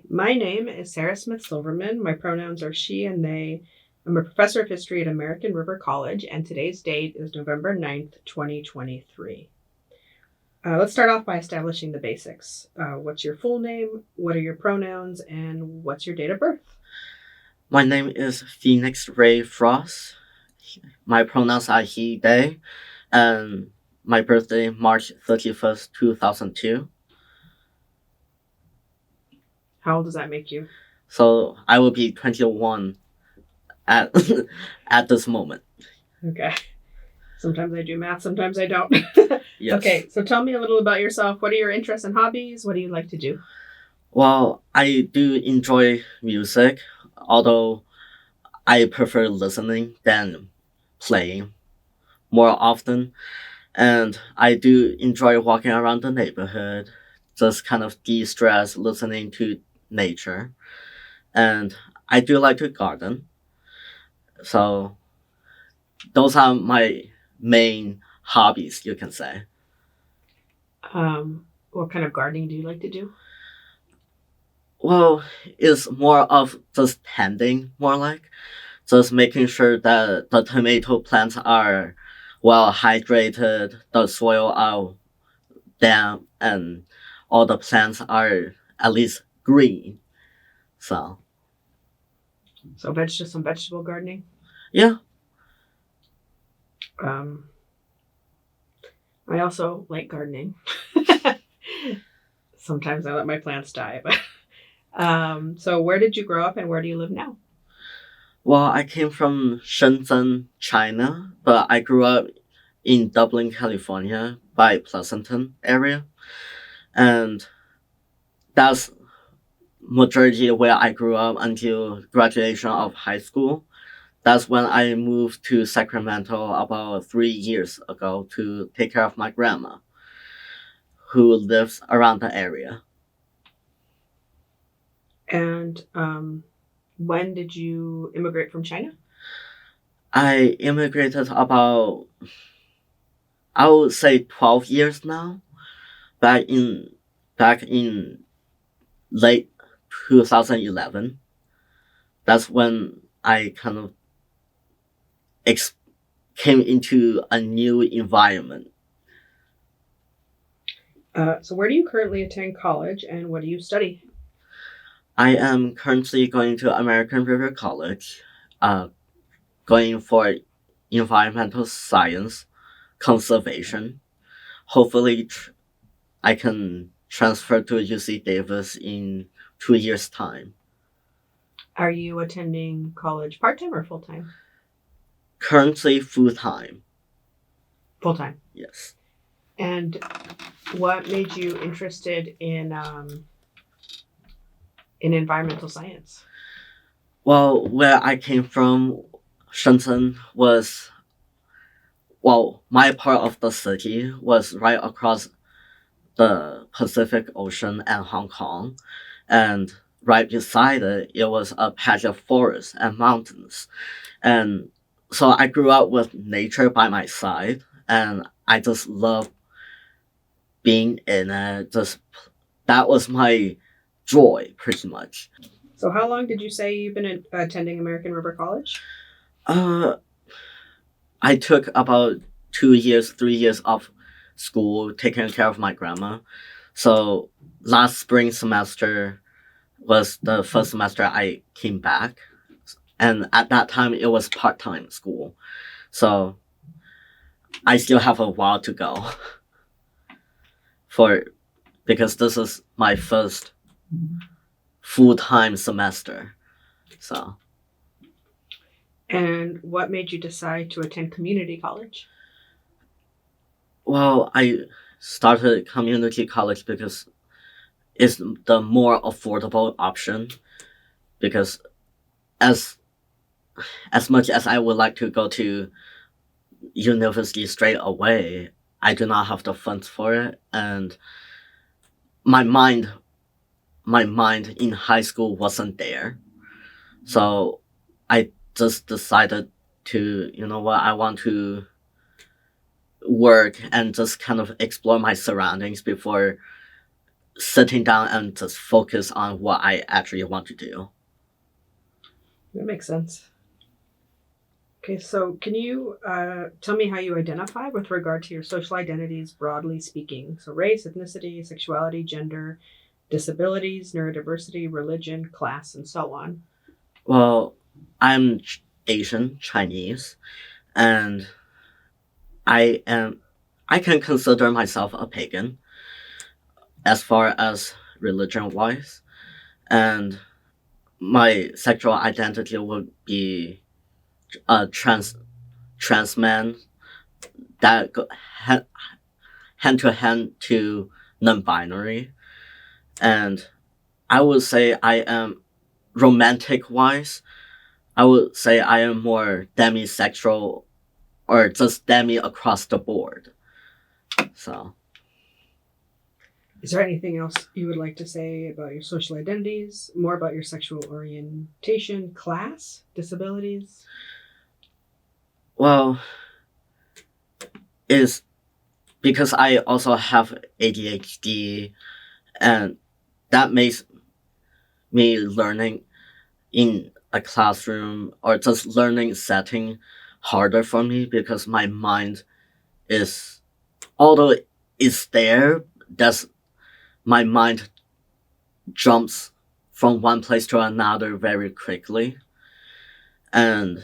My name is Sara Smith-Silverman. My pronouns are she and they. I'm a professor of history at American River College, and today's date is November 9th, 2023. Let's start off by establishing the basics. What's your full name? What are your pronouns? And what's your date of birth? My name is Phoenix Ray Frost. My pronouns are he, they, and my birthday, March 31st, 2002. How old does that make you? So I will be 21 at at this moment. Okay. Sometimes I do math, sometimes I don't. Yes. Okay, so tell me a little about yourself. What are your interests and hobbies? What do you like to do? Well, I do enjoy music, although I prefer listening than playing more often. And I do enjoy walking around the neighborhood, just kind of de-stress listening to nature. And I do like to garden. So those are my main hobbies, you can say. What kind of gardening do you like to do? Well, it's more of just tending, more like just making sure that the tomato plants are well hydrated, the soil are damp, and all the plants are at least green. So So just some vegetable gardening. yeah. Um, I also like gardening. Sometimes I let my plants die, but so where did you grow up and where do you live now? Well, I came from Shenzhen, China, but I grew up in Dublin, California, by Pleasanton area, and that's majority where I grew up until graduation of high school. That's when I moved to Sacramento about 3 years ago to take care of my grandma, who lives around the area. And when did you immigrate from China? I immigrated about, I would say 12 years now, back in back in late 2011. That's when I kind of ex- came into a new environment. So where do you currently attend college and what do you study? I am currently going to American River College, uh, going for environmental science conservation. Hopefully, I can transfer to UC Davis in 2 years' time. Are you attending college part-time or full-time? Currently, full time. Full-time. Yes. And what made you interested in environmental science? Well, where I came from, Shenzhen was, well, my part of the city was right across the Pacific Ocean and Hong Kong. And right beside it, it was a patch of forest and mountains. And so I grew up with nature by my side, and I just love being in it. Just that was my joy, pretty much. So how long did you say you've been attending American River College? Uh, I took about 2 years, 3 years off school, taking care of my grandma. So last spring semester was the first semester I came back, and at that time it was part-time school. So I still have a while to go for because this is my first full-time semester. So And what made you decide to attend community college? well, I started community college because it's the more affordable option. Because as as much as I would like to go to university straight away, I do not have the funds for it, and my mind my mind in high school wasn't there. So I just decided to, you know what, I want to work and just kind of explore my surroundings before sitting down and just focus on what I actually want to do. That makes sense. Okay, so can you tell me how you identify with regard to your social identities, broadly speaking? So, race, ethnicity, sexuality, gender, disabilities, neurodiversity, religion, class, and so on. Well, I'm Asian, Chinese, and I am. I can consider myself a pagan as far as religion wise, and my sexual identity would be a trans man that go hand to hand to non-binary, and I would say I am romantic wise. I would say I am more demisexual or just demi across the board. So, Is there anything else you would like to say about your social identities, more about your sexual orientation, class, disabilities? well, is because I also have ADHD, and that makes me learning in a classroom or just learning setting harder for me because my mind is, although it's there, that's my mind jumps from one place to another very quickly, and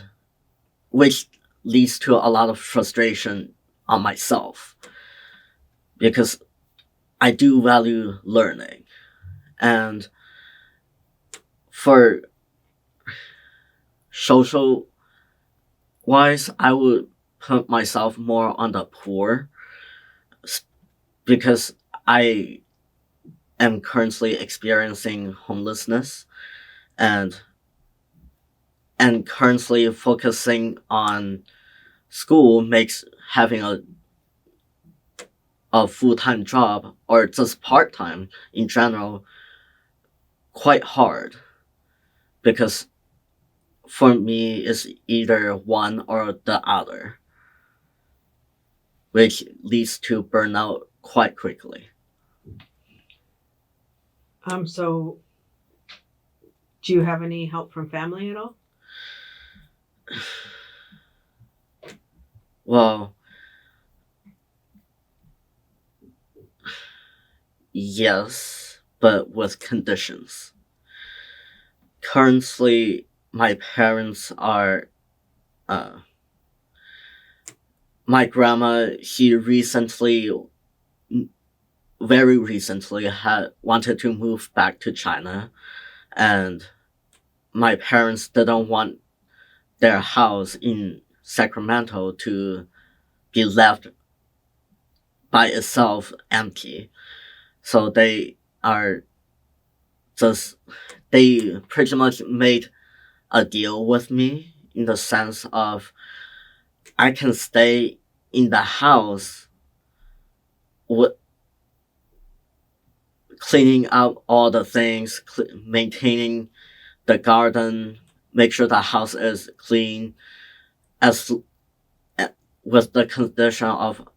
which leads to a lot of frustration on myself because I do value learning. And for social wise, I would put myself more on the poor because I am currently experiencing homelessness, and currently focusing on school makes having a full-time job or just part-time in general quite hard because for me it's either one or the other, which leads to burnout quite quickly. So do you have any help from family at all? Well, yes, but with conditions. Currently, my parents are. Uh, my grandma, she recently, very recently, had wanted to move back to China, and my parents didn't want their house in Sacramento to be left by itself empty. So are just, they pretty much made a deal with me in the sense of I can stay in the house with cleaning up all the things, maintaining the garden, make sure the house is clean, as with the condition of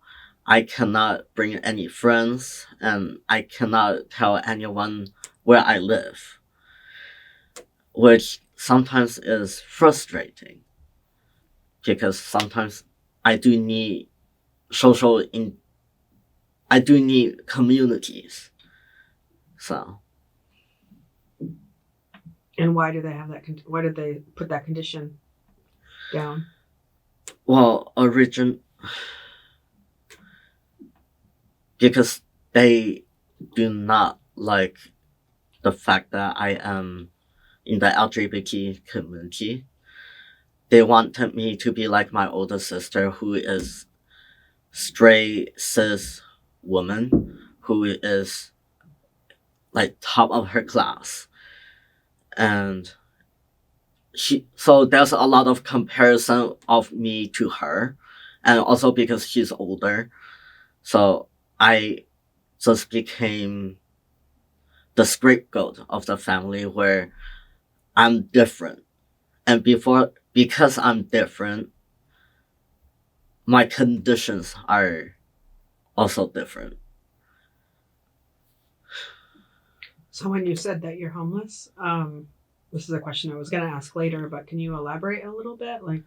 I cannot bring any friends and I cannot tell anyone where I live, which sometimes is frustrating because sometimes I do need social in I do need communities. So, And why do they have that? Why did they put that condition down? well, because they do not like the fact that I am in the LGBT community. They wanted me to be like my older sister, who is straight cis woman, who is like top of her class, and so there's a lot of comparison of me to her, and also because she's older, so I just became the scapegoat of the family where I'm different. And because I'm different, my conditions are also different. So when you said that you're homeless, this is a question I was going to ask later, but can you elaborate a little bit, like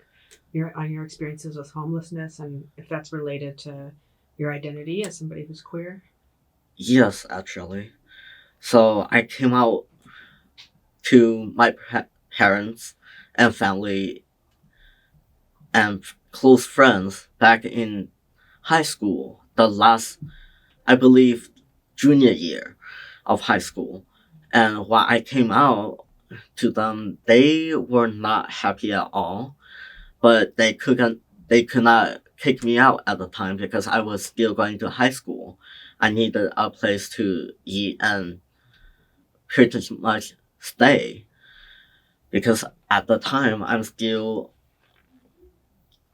your experiences with homelessness, and if that's related to your identity as somebody who's queer? Yes, actually. So I came out to my parents and family and close friends back in high school, the last, I believe, junior year of high school. And when I came out to them, they were not happy at all, but they could not kick me out at the time because I was still going to high school. I needed a place to eat and pretty much stay because at the time I'm still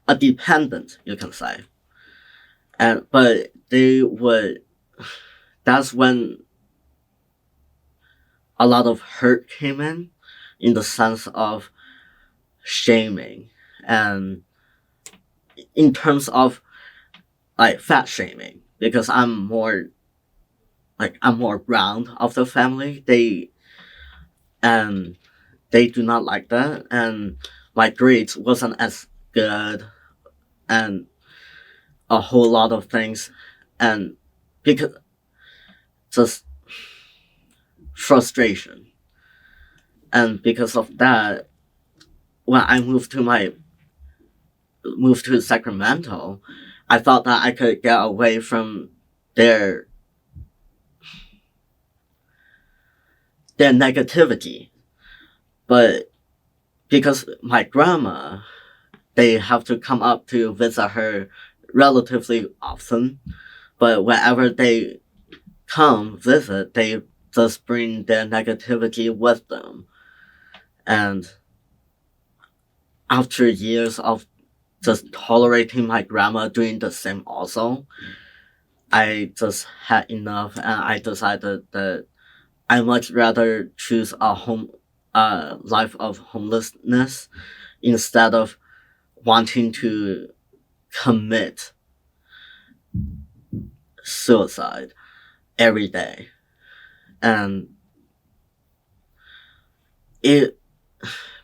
a dependent, you can say. And but they would. That's when a lot of hurt came in the sense of shaming, and in terms of like fat shaming, because I'm more round of the family. And they do not like that, and my grades wasn't as good, and a whole lot of things, and because just frustration. And because of that, when I moved to Sacramento, I thought that I could get away from their their negativity. But because my grandma, they have to come up to visit her relatively often. But whenever they come visit, they just bring their negativity with them. And after years of just tolerating my grandma doing the same also, I just had enough, and I decided that I much rather choose a life of homelessness instead of wanting to commit suicide every day. And it,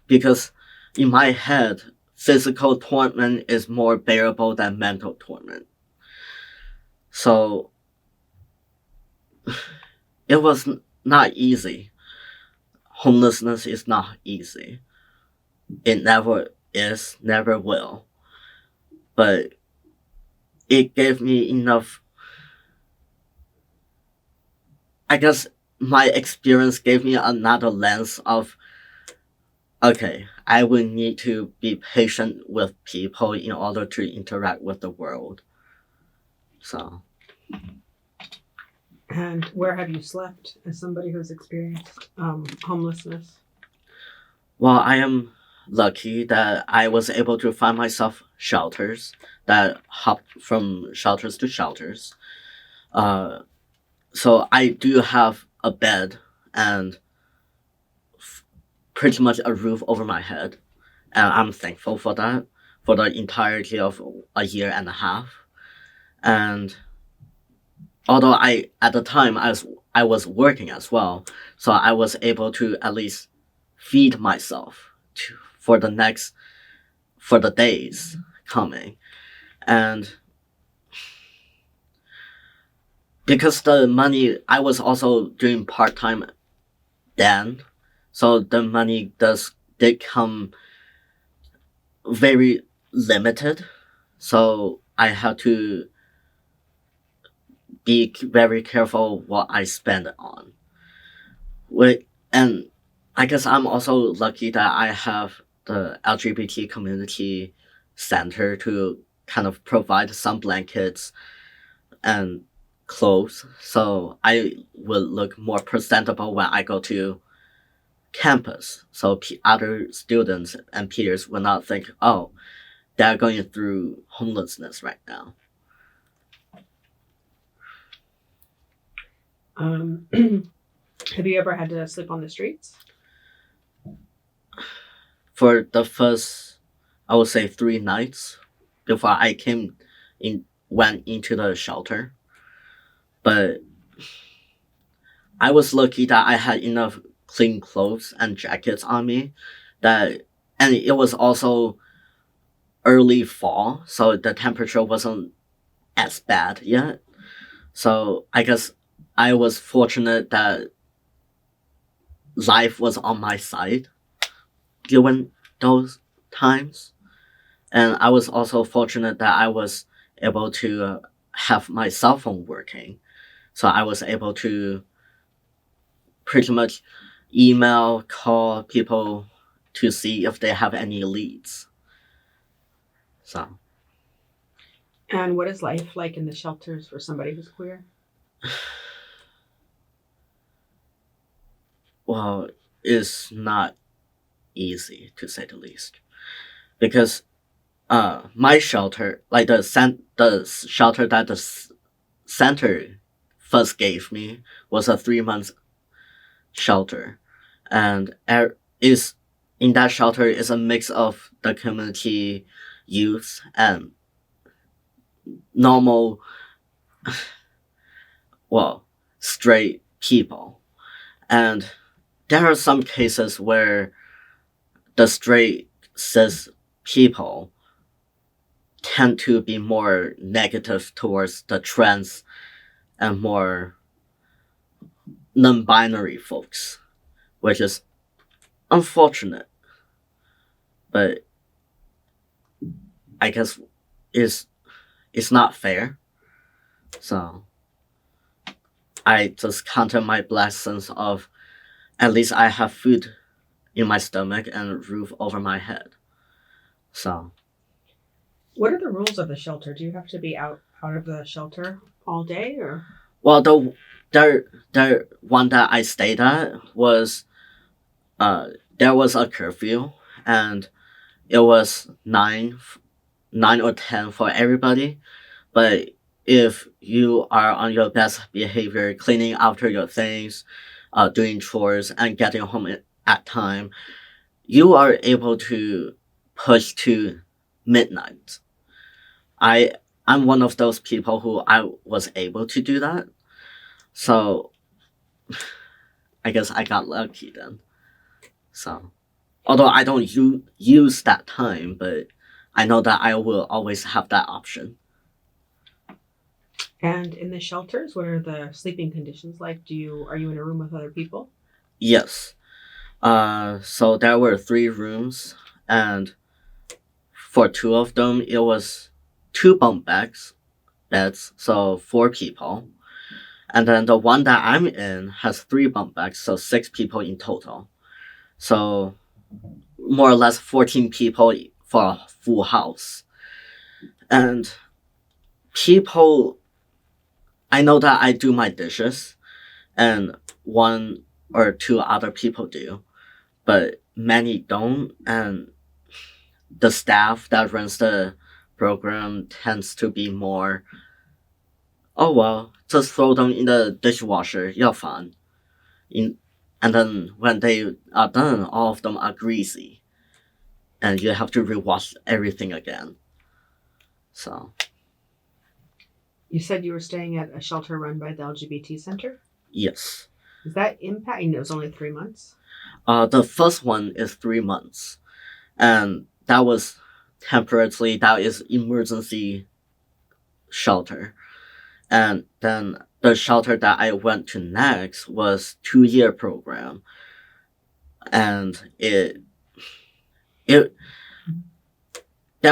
because in my head, physical torment is more bearable than mental torment. So it was not easy. Homelessness is not easy. It never is, never will. But it gave me enough. I guess my experience gave me another lens of, okay, I will need to be patient with people in order to interact with the world. So, And where have you slept as somebody who's experienced homelessness? well, I am lucky that I was able to find myself shelters that hop from shelters to shelters. Uh, so I do have a bed and pretty much a roof over my head, and I'm thankful for that for the entirety of a year and a half. And although at the time I was working as well, so I was able to at least feed myself for for the days coming. And because the money, I was also doing part time then, so the money did come very limited. So I had to be very careful what I spend on. And I guess I'm also lucky that I have the LGBT community center to kind of provide some blankets and clothes, so I will look more presentable when I go to campus. So other students and peers will not think, oh, they're going through homelessness right now. Have you ever had to sleep on the streets? For the first, I would say 3 nights before I went into the shelter. But I was lucky that I had enough clean clothes and jackets on me and it was also early fall, so the temperature wasn't as bad yet. So I guess I was fortunate that life was on my side during those times. And I was also fortunate that I was able to have my cell phone working. So I was able to pretty much email, call people to see if they have any leads. So, And what is life like in the shelters for somebody who's queer? well, it's not easy to say the least. Because my shelter, like the shelter that the center first gave me was a 3 month shelter, and is in that shelter is a mix of the community youth and normal, well, straight people, and there are some cases where the straight cis people tend to be more negative towards the trans and more non-binary folks, which is unfortunate, but I guess is it's not fair. So I just counted my blessings of at least I have food in my stomach and a roof over my head. So What are the rules of the shelter? Do you have to be out of the shelter all day, or? well, the one that I stayed at was there was a curfew, and it was 9 or 10 for everybody. But if you are on your best behavior, cleaning after your things, doing chores, and getting home at time, you are able to push to midnight. I I'm one of those people who I was able to do that. So I guess I got lucky then. So although I don't use that time, but I know that I will always have that option. And in the shelters, what are the sleeping conditions like? Are you in a room with other people? Yes. So there were 3 rooms, and for 2 of them, it was 2 beds, so 4 people. And then the one that I'm in has 3 beds, so 6 people in total. So more or less 14 people for a full house. And people, I know that I do my dishes, and 1 or 2 other people do, but many don't, and the staff that runs the program tends to be more, oh well, just throw them in the dishwasher, you're fine. In, and then when they are done, all of them are greasy, and you have to rewash everything again. So, You said you were staying at a shelter run by the LGBT Center. yes. Is that impacting? It was only 3 months. The first one is 3 months, and that was temporarily, that is emergency shelter. And then the shelter that I went to next was 2 year program, and it there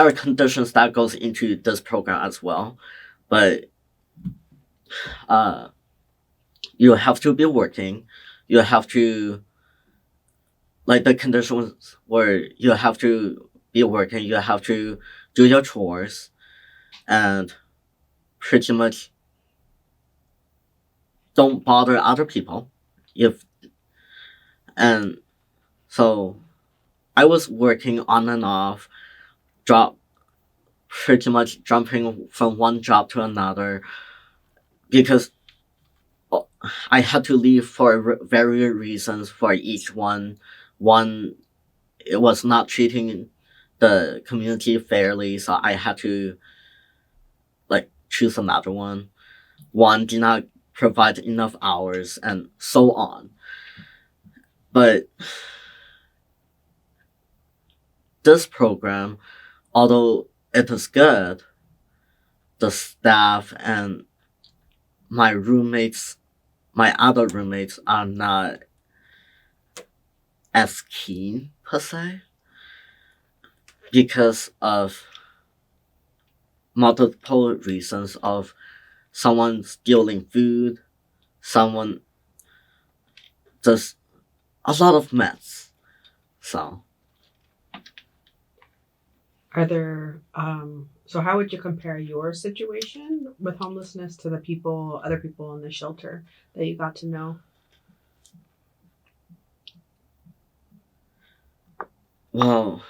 are conditions that goes into this program as well, but uh, you have to be working, you have to, like, the conditions where you have to be working, you have to do your chores, and pretty much don't bother other people. If and so I was working on and off, drop pretty much jumping from one job to another, because I had to leave for various reasons for each one. One, it was not treating the community fairly, so I had to, like, choose another one. One did not provide enough hours and so on. But this program, although it is good, the staff and my other roommates are not as keen per se because of multiple reasons of someone stealing food, someone just a lot of mess. So Are there so how would you compare your situation with homelessness to the other people in the shelter that you got to know? well,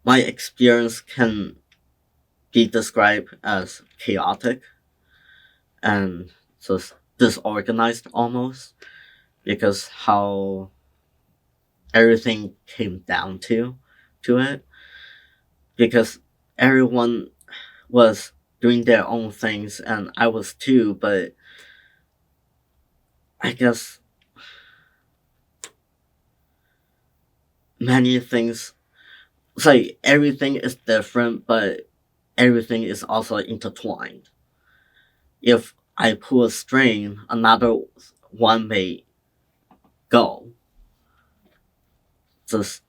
my experience can be described as chaotic and just disorganized almost because how everything came down to it because everyone was doing their own things and I was too, but I guess many things it's like everything is different but everything is also intertwined. If I pull a string, another one may go. Just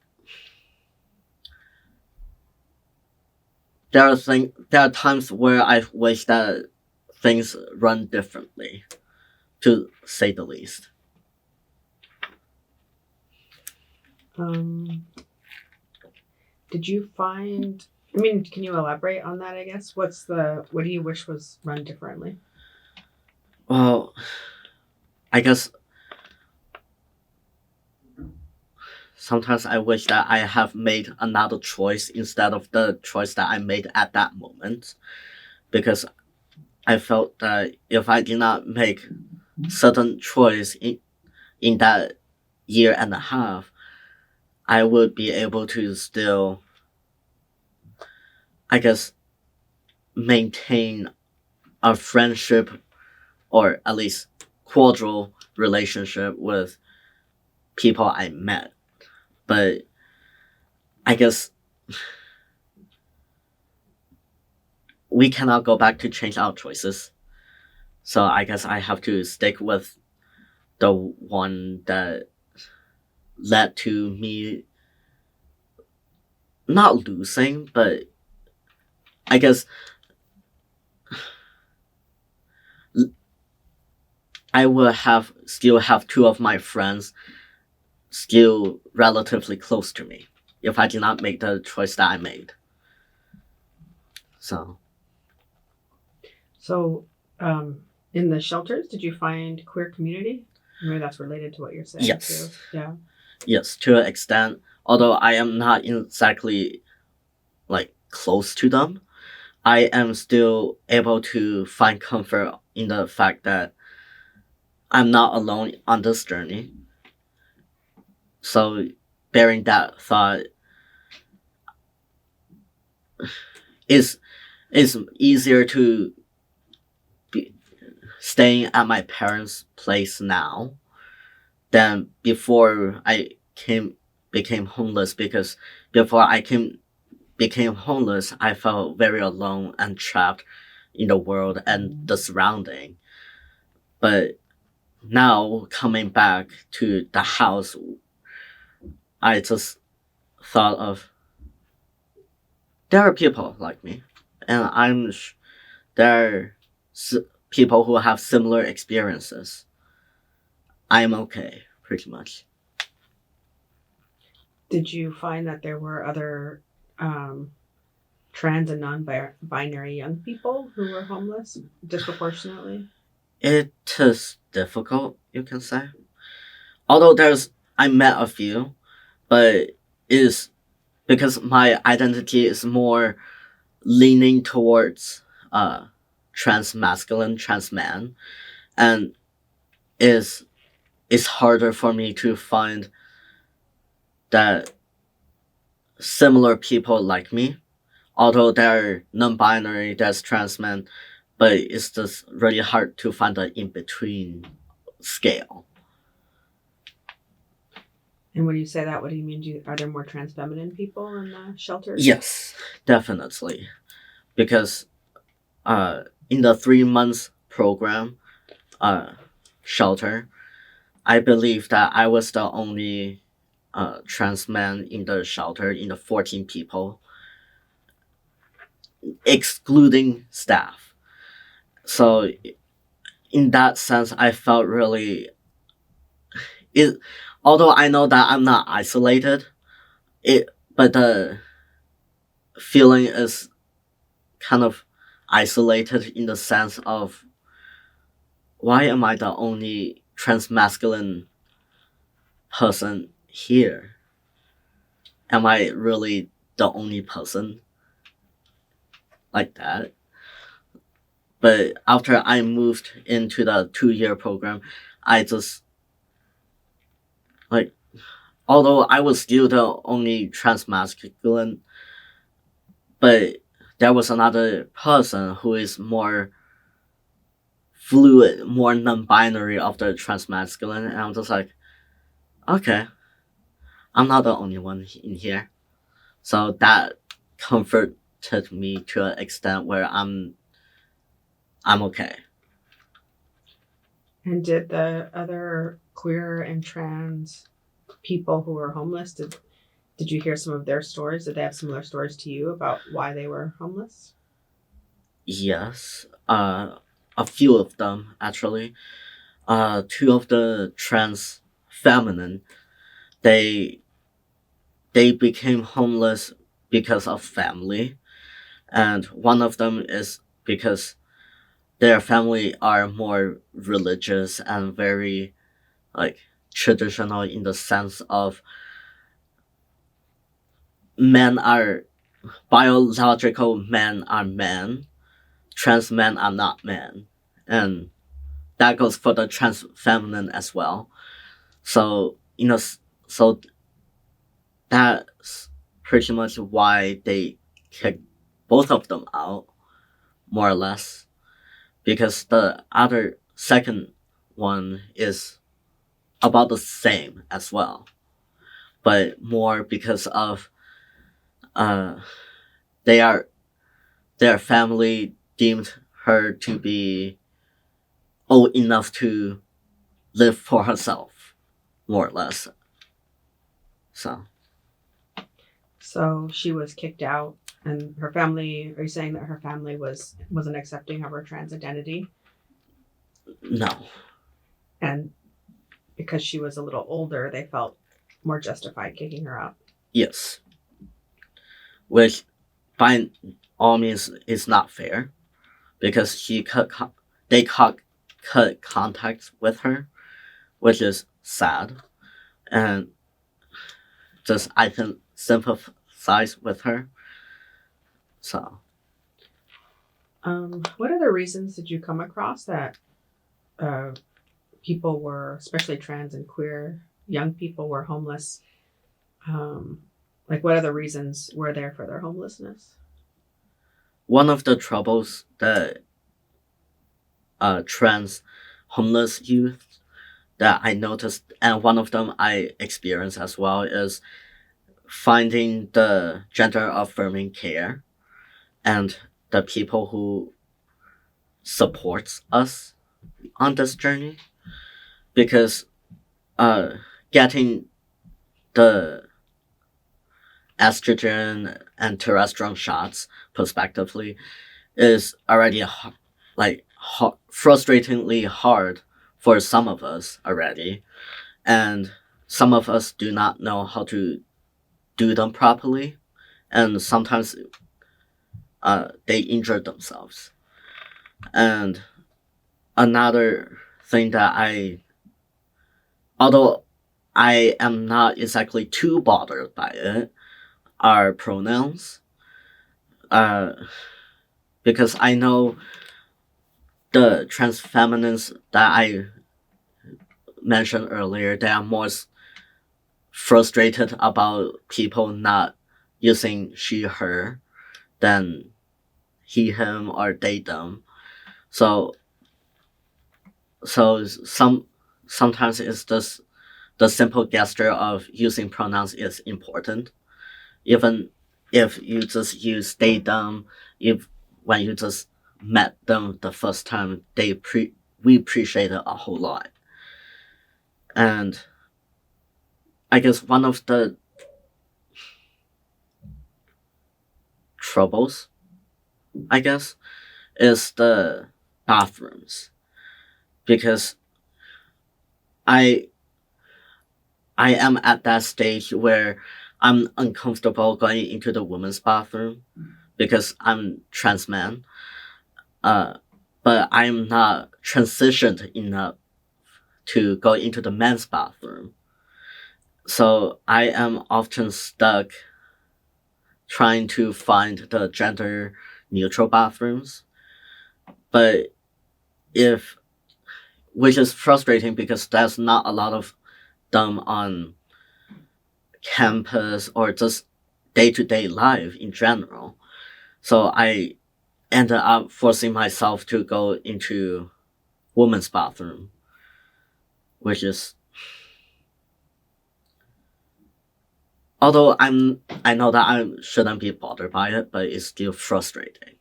there are times where I wish that things run differently, to say the least. Did you find I mean, can you elaborate on that, I guess? What do you wish was run differently? Well, I guess sometimes I wish that I have made another choice instead of the choice that I made at that moment. Because I felt that if I did not make certain choice in that year and a half, I would be able to still, I guess, maintain a friendship or at least cordial relationship with people I met. But I guess we cannot go back to change our choices. So I guess I have to stick with the one that led to me not losing, but I guess I will still have two of my friends still relatively close to me if I did not make the choice that I made. So So, in the shelters, did you find queer community? Maybe that's related to what you're saying yes, too. Yeah. yes, to an extent. Although I am not exactly like close to them, I am still able to find comfort in the fact that I'm not alone on this journey. So bearing that thought is easier to be staying at my parents' place now than before I became homeless because before became homeless I felt very alone and trapped in the world and the surrounding. But now coming back to the house, I just thought of there are people like me, and there are people who have similar experiences. I'm okay, pretty much. Did you find that there were other trans and non-binary young people who were homeless disproportionately? It is difficult, you can say. Although I met a few, but it is because my identity is more leaning towards trans masculine, trans man, and is it's harder for me to find that similar people like me. Although they're non-binary, there's trans men, but it's just really hard to find the in-between scale. And when you say that, what do you mean? Are there more trans feminine people in the shelters? Yes, definitely. Because in the 3 months program shelter, I believe that I was the only trans man in the shelter in the 14 people, excluding staff. So in that sense, I felt really it. Although I know that I'm not isolated, but the feeling is kind of isolated in the sense of why am I the only trans masculine person here? Am I really the only person like that? But after I moved into the 2-year program, I just like although I was still the only trans masculine, but there was another person who is more fluid, more non-binary of the trans masculine, and I'm just like, okay, I'm not the only one in here. So that comforted me to an extent where I'm okay. And did the other queer and trans people who were homeless, did you hear some of their stories? Did they have similar stories to you about why they were homeless? Yes, a few of them actually. Two of the trans feminine, they they became homeless because of family, and one of them is because their family are more religious and very like traditional in the sense of men are biological men are men, trans men are not men, and that goes for the trans feminine as well. So so that's pretty much why they kicked both of them out, more or less, because the other second one is about the same as well, but more because of uh they are their family deemed her to be old enough to live for herself, more or less. So So she was kicked out, and her family. Are you saying that her family wasn't accepting of her trans identity, no, and because she was a little older, they felt more justified kicking her out? yes, which by all means is not fair because they cut contact with her, which is sad, and just I can sympathize with her. So What other reasons did you come across that uh, people were, especially trans and queer young people, were homeless? Like, what other reasons were there for their homelessness? one of the troubles that trans homeless youth that I noticed, and one of them I experienced as well, is finding the gender affirming care and the people who supports us on this journey, because uh getting the estrogen and testosterone shots prospectively is already frustratingly hard for some of us already, and some of us do not know how to do them properly, and sometimes they injure themselves. And another thing that although I am not exactly too bothered by it, are pronouns. Uh, because I know the trans feminines that I mentioned earlier, they are more frustrated about people not using she, her than he, him, or they, them. So sometimes it's just the simple gesture of using pronouns is important, even if you just use they them. If when you just met them the first time, we appreciate it a whole lot. And I guess one of the troubles, I guess, is the bathrooms, because I I am at that stage where I'm uncomfortable going into the women's bathroom because I'm trans man. Uh, but I'm not transitioned enough to go into the men's bathroom. So I am often stuck trying to find the gender neutral bathrooms. But if, which is frustrating because there's not a lot of them on campus or just day to day life in general. So I ended up forcing myself to go into women's bathroom, which is, although I know that I shouldn't be bothered by it, but it's still frustrating.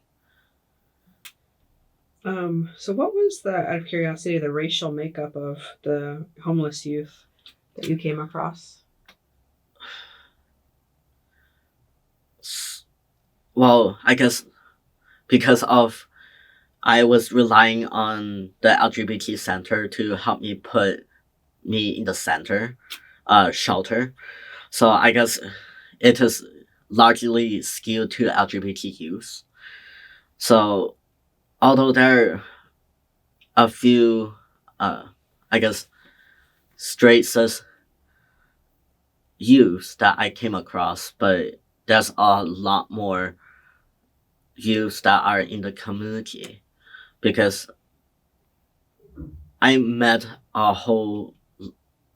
So what was out of curiosity, the racial makeup of the homeless youth that you came across? Well, I guess because of I was relying on the LGBT center to help me put me in the center, shelter. So I guess it is largely skewed to LGBT youth. So although there are a few, I guess, straight cis youths that I came across, but there's a lot more youths that are in the community, because I met a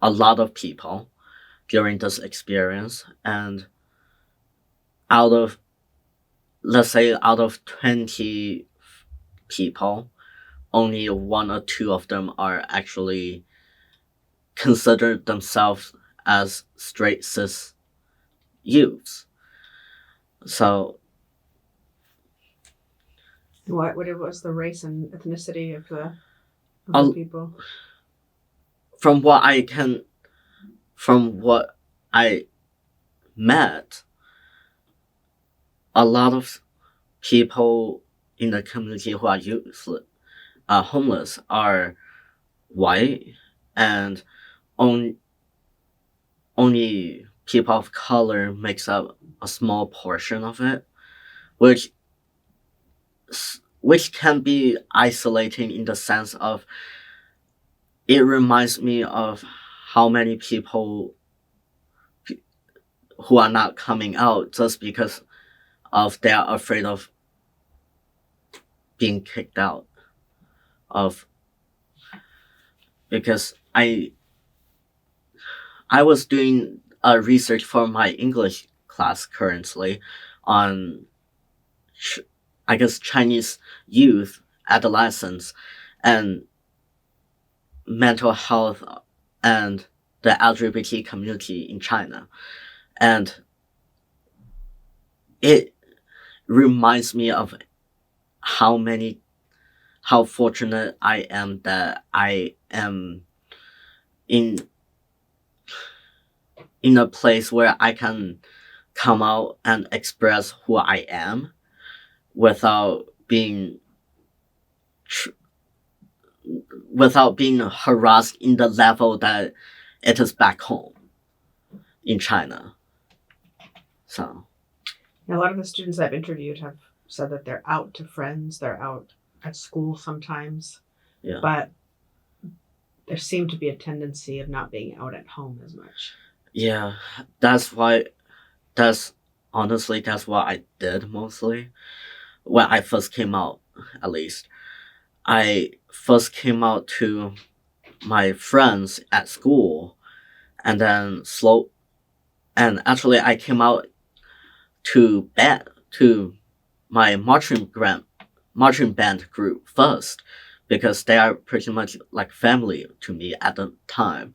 lot of people during this experience, and out of, let's say, out of 20 people, only one or two of them are actually considered themselves as straight cis youths. So What was the race and ethnicity of the people? from what I met, a lot of people in the community who are homeless are white, and only people of color makes up a small portion of it, which can be isolating in the sense of it reminds me of how many people who are not coming out just because of they are afraid of being kicked out of, because I was doing research for my English class currently on I guess Chinese youth, adolescents, and mental health and the LGBT community in China. And it reminds me of how fortunate I am that I am in a place where I can come out and express who I am without being harassed in the level that it is back home in China. So a lot of the students I've interviewed have said that they're out to friends, they're out at school sometimes, yeah, but there seemed to be a tendency of not being out at home as much. Yeah, that's honestly what I did mostly when I first came out. At least I first came out to my friends at school, and then and actually I came out to my marching marching band group first because they are pretty much like family to me at the time.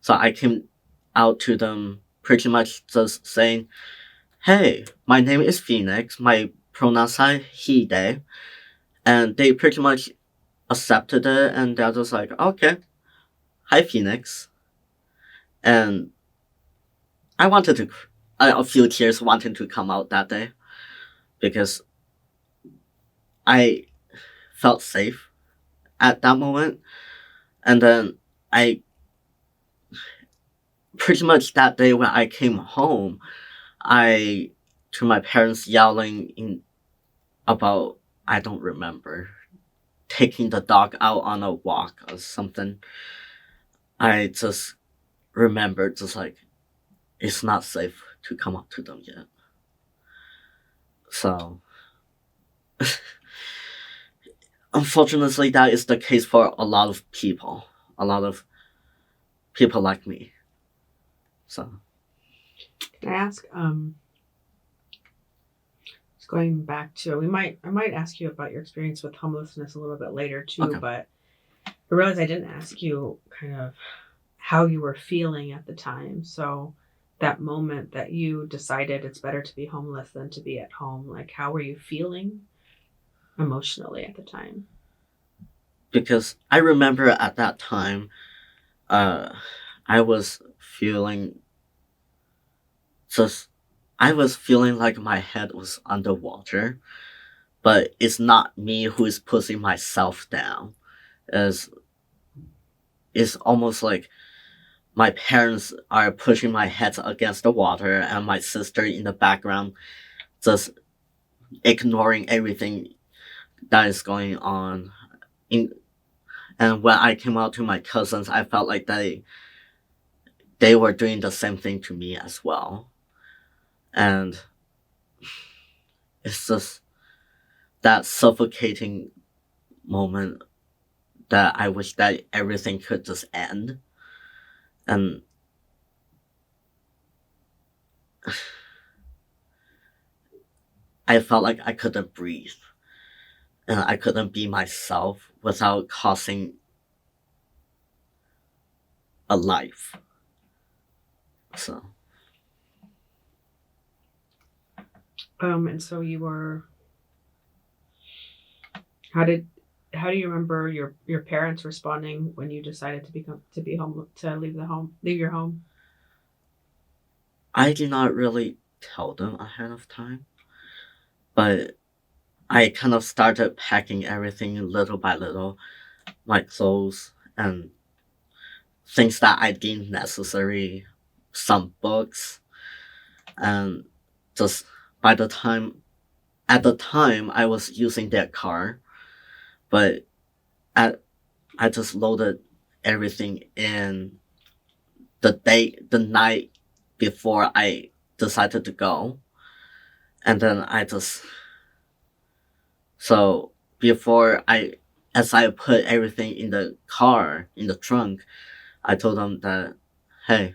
So I came out to them pretty much just saying, hey, my name is Phoenix. My pronouns are he, they. And they pretty much accepted it and they're just like, okay, hi, Phoenix. And I wanted to, a few tears wanted to come out that day because I felt safe at that moment. And then I pretty much that day when I came home, I to my parents yelling in about I don't remember taking the dog out on a walk or something. I just remembered just like it's not safe to come up to them yet. So unfortunately that is the case for a lot of people. A lot of people like me. So Can I ask, just going back to, I might ask you about your experience with homelessness a little bit later too, okay. but I realized I didn't ask you kind of how you were feeling at the time. So that moment that you decided it's better to be homeless than to be at home, like how were you feeling emotionally at the time? Because I remember at that time, uh, I was feeling just, I was feeling like my head was underwater, but it's not me who is pushing myself down. It's, it's almost like my parents are pushing my head against the water and my sister in the background just ignoring everything that is going on. In, and when I came out to my cousins, I felt like they were doing the same thing to me as well. And it's just that suffocating moment that I wish that everything could just end. And I felt like I couldn't breathe and I couldn't be myself without causing a life. So And so you were, how did, how do you remember your parents responding when you decided to be home, to leave your home? I did not really tell them ahead of time, but I kind of started packing everything little by little, my clothes and things that I deemed necessary, some books, and just by the time at the time I was using their car, but at, I just loaded everything in the night before I decided to go, and then I just so before I as I put everything in the car in the trunk, I told them that hey,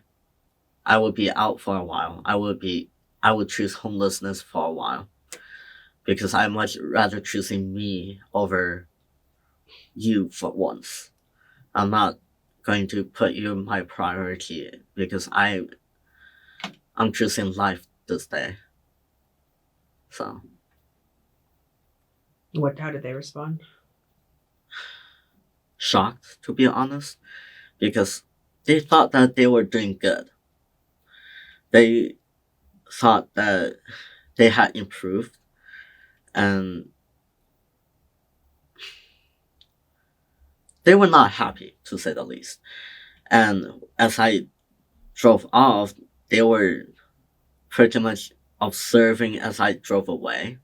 I will be out for a while. I would choose homelessness for a while because I much rather choosing me over you for once. I'm not going to put you my priority because I'm choosing life this day. So How did they respond? shocked to be honest because they thought that they were doing good. They thought that they had improved and they were not happy to say the least. And as I drove off, they were pretty much observing as I drove away.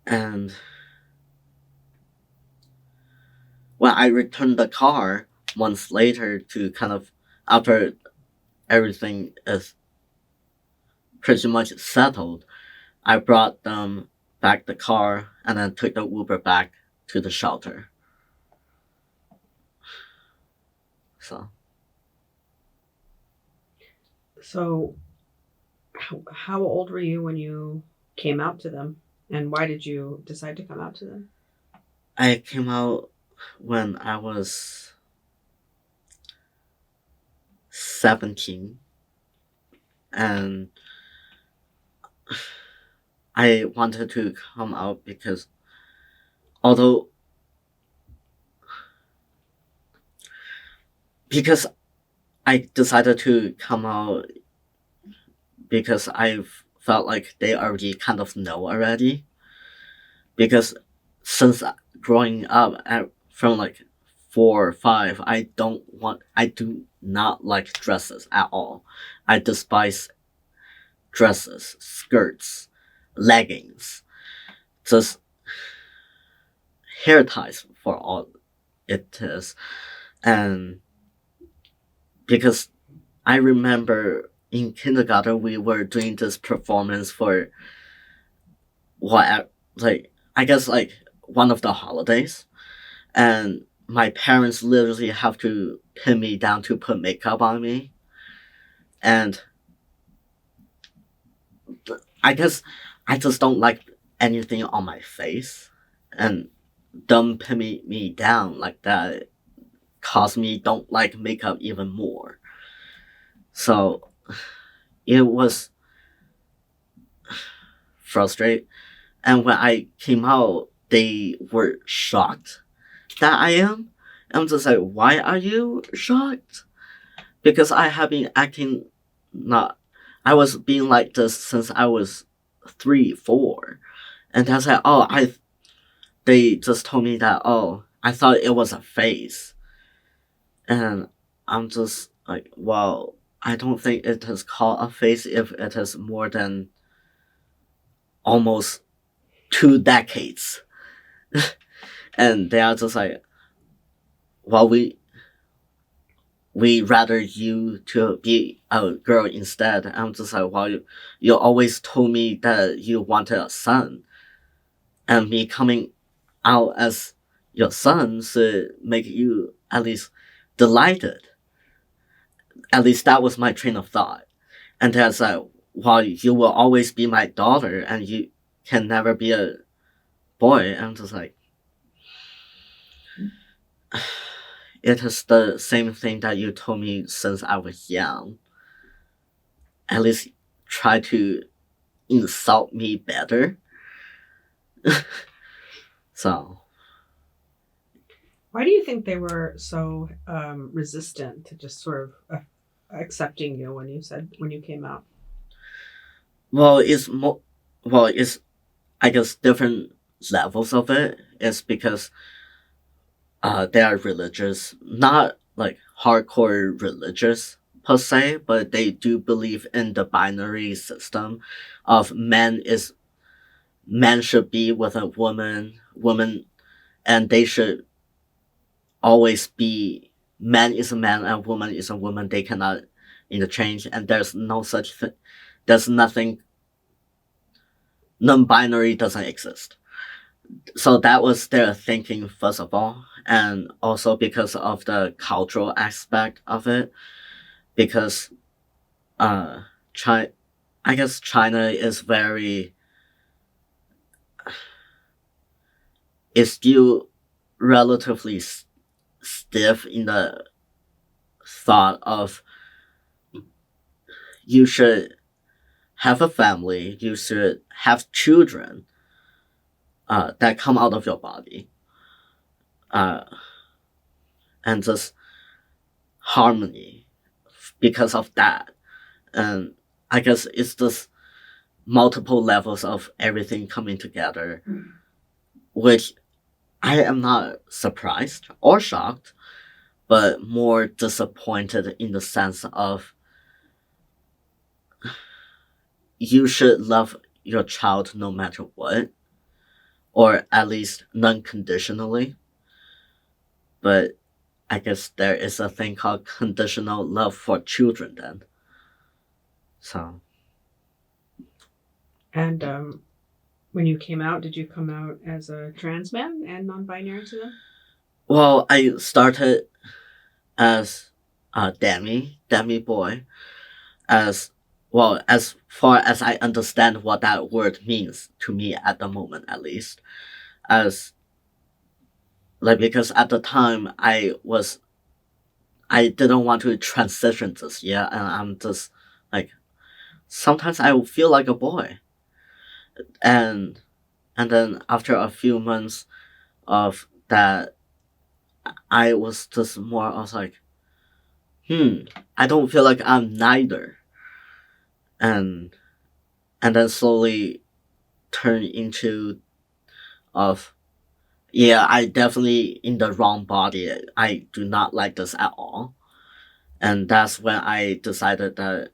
And when I returned the car months later to kind of after everything is pretty much settled, I brought them back the car and then took the Uber back to the shelter. So So how old were you when you came out to them? And why did you decide to come out to them? I came out when I was 17, and I wanted to come out because although because I decided to come out because I felt like they already kind of know already. Because since growing up from like 4 or 5, I do not like dresses at all. I despise dresses, skirts, leggings, just hair ties for all it is. And because I remember in kindergarten we were doing this performance for what, like, I guess like one of the holidays, and my parents literally have to pin me down to put makeup on me, and I guess I just don't like anything on my face, and them pinning me down like that caused me don't like makeup even more. So it was frustrating, and when I came out, they were shocked that I am. I'm just like, why are you shocked? Because I have been acting not. I was being like this since I was 3, 4, and that's like, oh, I. They just told me that, oh, I thought it was a phase, and I'm just like, well, I don't think it is called a phase if it is more than almost 2 decades, and they are just like, well, we rather you to be a girl instead. I'm just like, well, you always told me that you wanted a son, and me coming out as your son should make you at least delighted. At least that was my train of thought. And that's like, well, you will always be my daughter, and you can never be a boy. I'm just like, it is the same thing that you told me since I was young. At least try to insult me better. So, Why do you think they were so resistant to just sort of accepting you when you came out? well, it's more, well, it's, I guess, different levels of it. It's because they are religious, not like hardcore religious per se, but they do believe in the binary system of man should be with a woman, and they should always be, man is a man and woman is a woman. They cannot interchange, and there's no such thing. There's nothing. Non-binary doesn't exist. So that was their thinking first of all, and also because of the cultural aspect of it, because uh, China, I guess China is still relatively stiff in the thought of you should have a family, you should have children that come out of your body, uh, and just harmony because of that. And I guess it's just multiple levels of everything coming together, which I am not surprised or shocked, but more disappointed in the sense of you should love your child no matter what, or at least non conditionally. But I guess there is a thing called conditional love for children then. So, And when you came out, did you come out as a trans man and non-binary to them? well, I started as a Demi boy, as well, as far as I understand what that word means to me at the moment, at least, as like because at the time I didn't want to transition this year, and I'm just like sometimes I feel like a boy, and then after a few months of that, I was just more. I was like, I don't feel like I'm neither, and then slowly turn into of yeah, I definitely in the wrong body. I do not like this at all, and that's when I decided that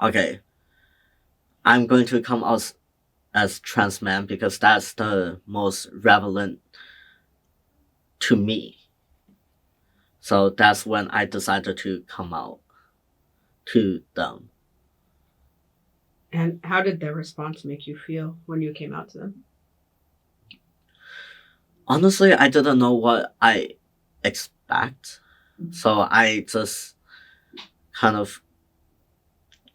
okay, I'm going to come out as trans man because that's the most relevant to me. So that's when I decided to come out to them. And how did their response make you feel when you came out to them? Honestly, I didn't know what I expect. So I just kind of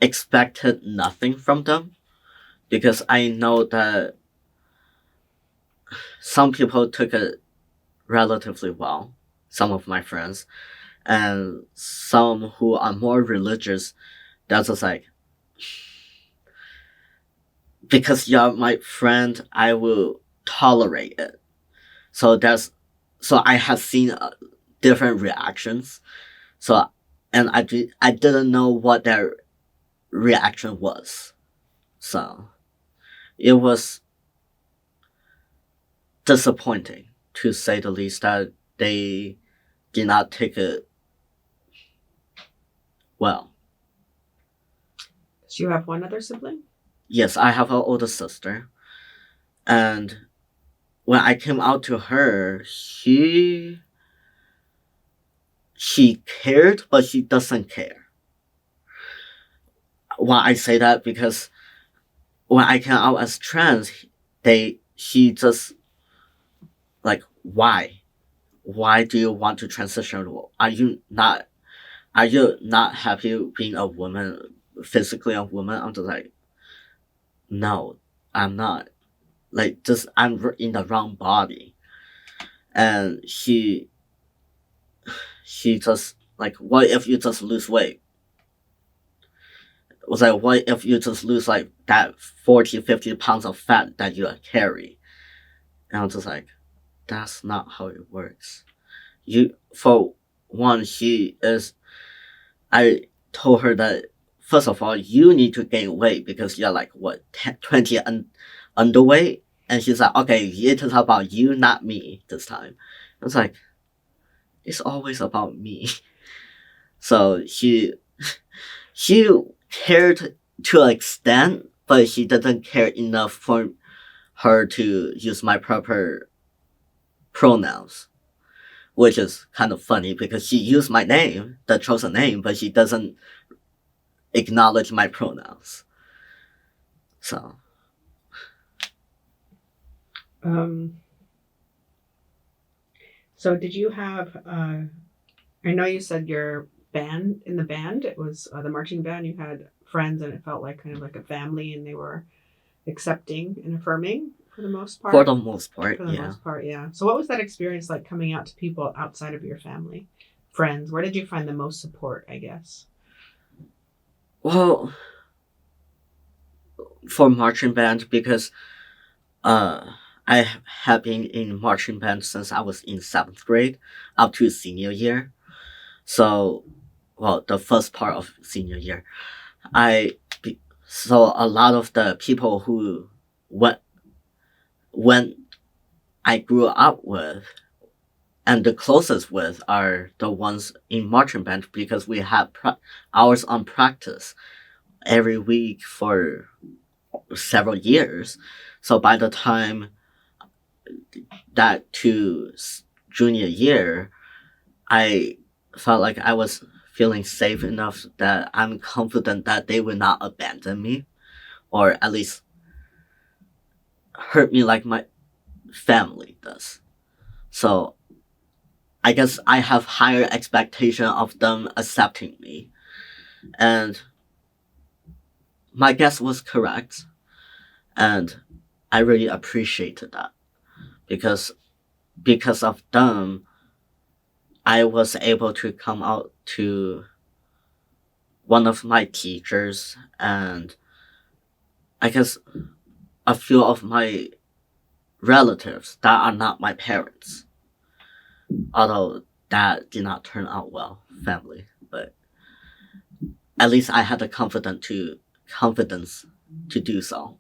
expected nothing from them because I know that some people took it relatively well, some of my friends, and some who are more religious, that's just like, because you're my friend, I will tolerate it. So so I have seen different reactions. So, and I didn't know what their reaction was. So it was disappointing to say the least that they did not take it well. Do you have one other sibling? Yes, I have an older sister, and when I came out to her, she cared, but she doesn't care. Why I say that because when I came out as trans, she just like why do you want to transition? Are you not happy being a woman, physically a woman? I'm just like, no, I'm not. Like, just I'm in the wrong body, and she just like, what if you just lose weight? It was like, what if you just lose like that 40, 50 pounds of fat that you carry? And I was just like, that's not how it works. You, for one, I told her that, first of all, you need to gain weight because you're like, what, 10, 20 underweight? And she's like, okay, it is about you, not me this time. I was like, it's always about me. So she cared to an extent, but she didn't care enough for her to use my proper pronouns, which is kind of funny because she used my name, the chosen name, but she doesn't acknowledge my pronouns. So, Um, so did you have, I know you said your band, in the band, it was the marching band, you had friends and it felt like kind of like a family and they were accepting and affirming for the most for part? the most part, For the yeah. most part, yeah. So what was that experience like coming out to people outside of your family, friends? Where did you find the most support, I guess? Well, for marching band, because uh, I have been in marching band since I was in 7th grade up to senior year. So, well, the first part of senior year, I so a lot of the people who went when I grew up with and the closest with are the ones in marching band because we had hours on practice every week for several years. So by the time that to junior year, I felt like I was feeling safe enough that I'm confident that they will not abandon me or at least hurt me like my family does. So I guess I have higher expectation of them accepting me. And my guess was correct, and I really appreciated that because of them, I was able to come out to one of my teachers and I guess a few of my relatives that are not my parents. Although that did not turn out well, family. But at least I had the confidence to do so.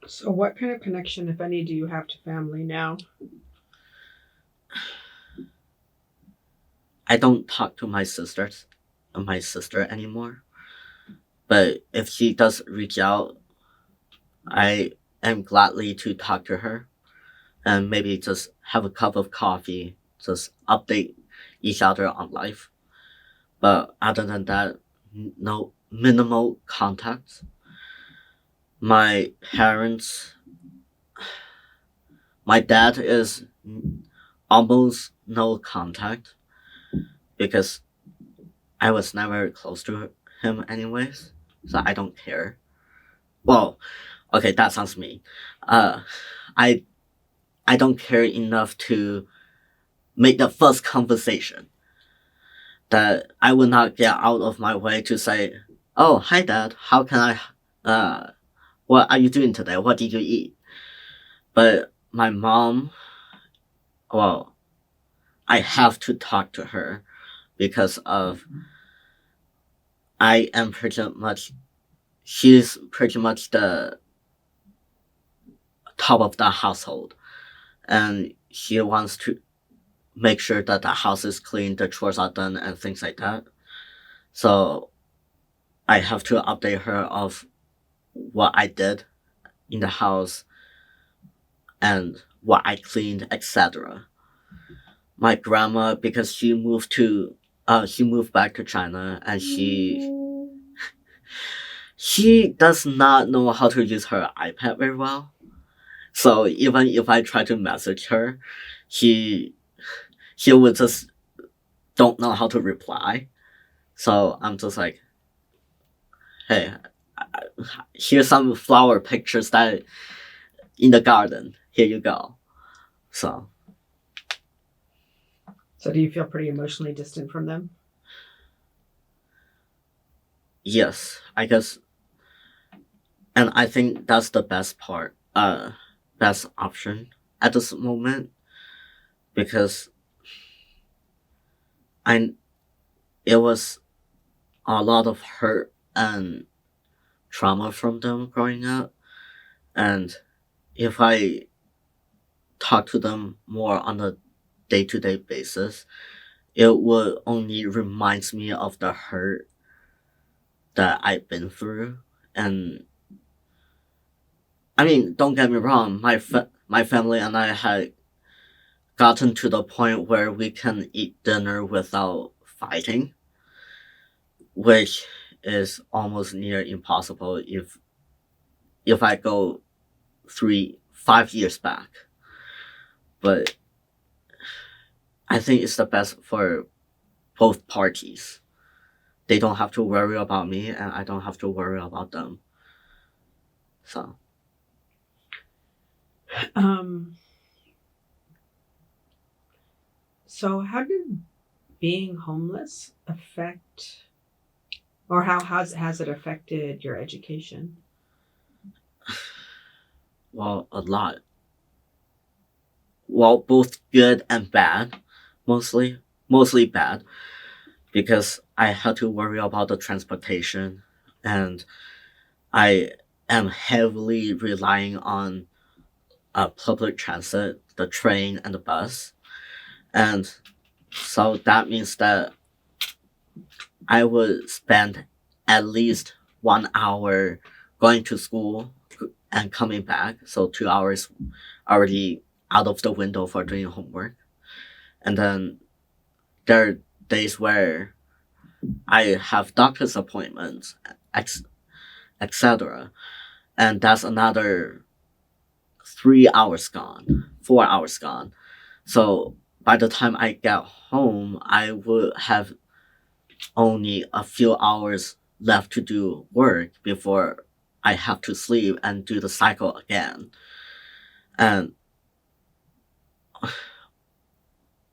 So, what kind of connection, if any, do you have to family now? I don't talk to my sister anymore. But if she does reach out, I am gladly to talk to her and maybe just have a cup of coffee, just update each other on life. But other than that, no minimal contact. My parents, my dad is almost no contact because I was never close to him anyways, so I don't care. Well, okay, that sounds mean. Uh, I I don't care enough to make the first conversation. That I will not get out of my way to say, "Oh, hi, Dad. How can I? What are you doing today? What did you eat?" But my mom, well, I have to talk to her because of I am pretty much. She's pretty much the top of the household, and she wants to make sure that the house is clean, the chores are done, and things like that. So I have to update her of what I did in the house and what I cleaned, etc. My grandma, because she moved back to China, and she does not know how to use her iPad very well. So even if I try to message her, she she would just don't know how to reply. So I'm just like, hey, here's some flower pictures that in the garden. Here you go. So So, do you feel pretty emotionally distant from them? yes, I guess, and I think that's the best part. Best option at this moment because I it was a lot of hurt and trauma from them growing up, and if I talk to them more on a day-to-day basis, it would only reminds me of the hurt that I've been through. And I mean, don't get me wrong, my family and I had gotten to the point where we can eat dinner without fighting, which is almost near impossible if I go 5 years back. But I think it's the best for both parties. They don't have to worry about me, and I don't have to worry about them. So Um, so how did being homeless affect, or how has it affected your education? well, a lot. Well, both good and bad, mostly bad, because I had to worry about the transportation, and I am heavily relying on public transit, the train and the bus, and so that means that I would spend at least 1 hour going to school and coming back, so 2 hours already out of the window for doing homework, and then there are days where I have doctor's appointments, etc. And that's another 3 hours gone, 4 hours gone. So by the time I get home, I would have only a few hours left to do work before I have to sleep and do the cycle again. And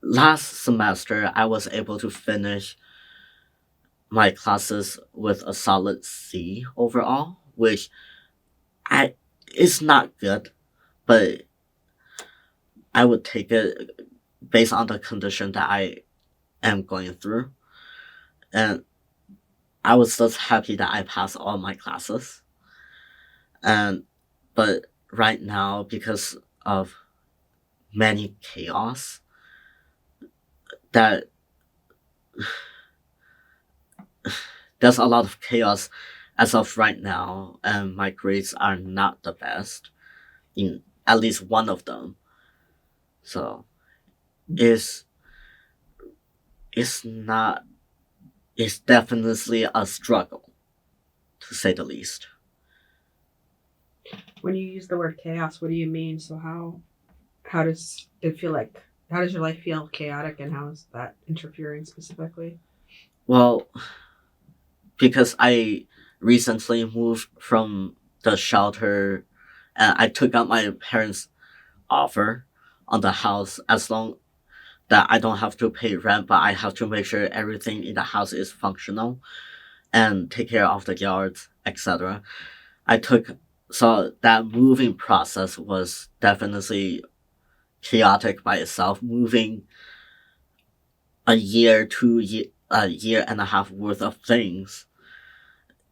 last semester, I was able to finish my classes with a solid C overall, which I is not good, but I would take it based on the condition that I am going through. And I was just happy that I passed all my classes. And but right now, because of many chaos, that there's a lot of chaos as of right now, and my grades are not the best in at least one of them. So it's it's not it's definitely a struggle, to say the least. When you use the word chaos, what do you mean? So how does it feel like? How does your life feel chaotic, and how is that interfering specifically? Well, because I recently moved from the shelter, and I took out my parents' offer on the house as long that I don't have to pay rent, but I have to make sure everything in the house is functional and take care of the yards, etc. I took so that moving process was definitely chaotic by itself. Moving a year and a half worth of things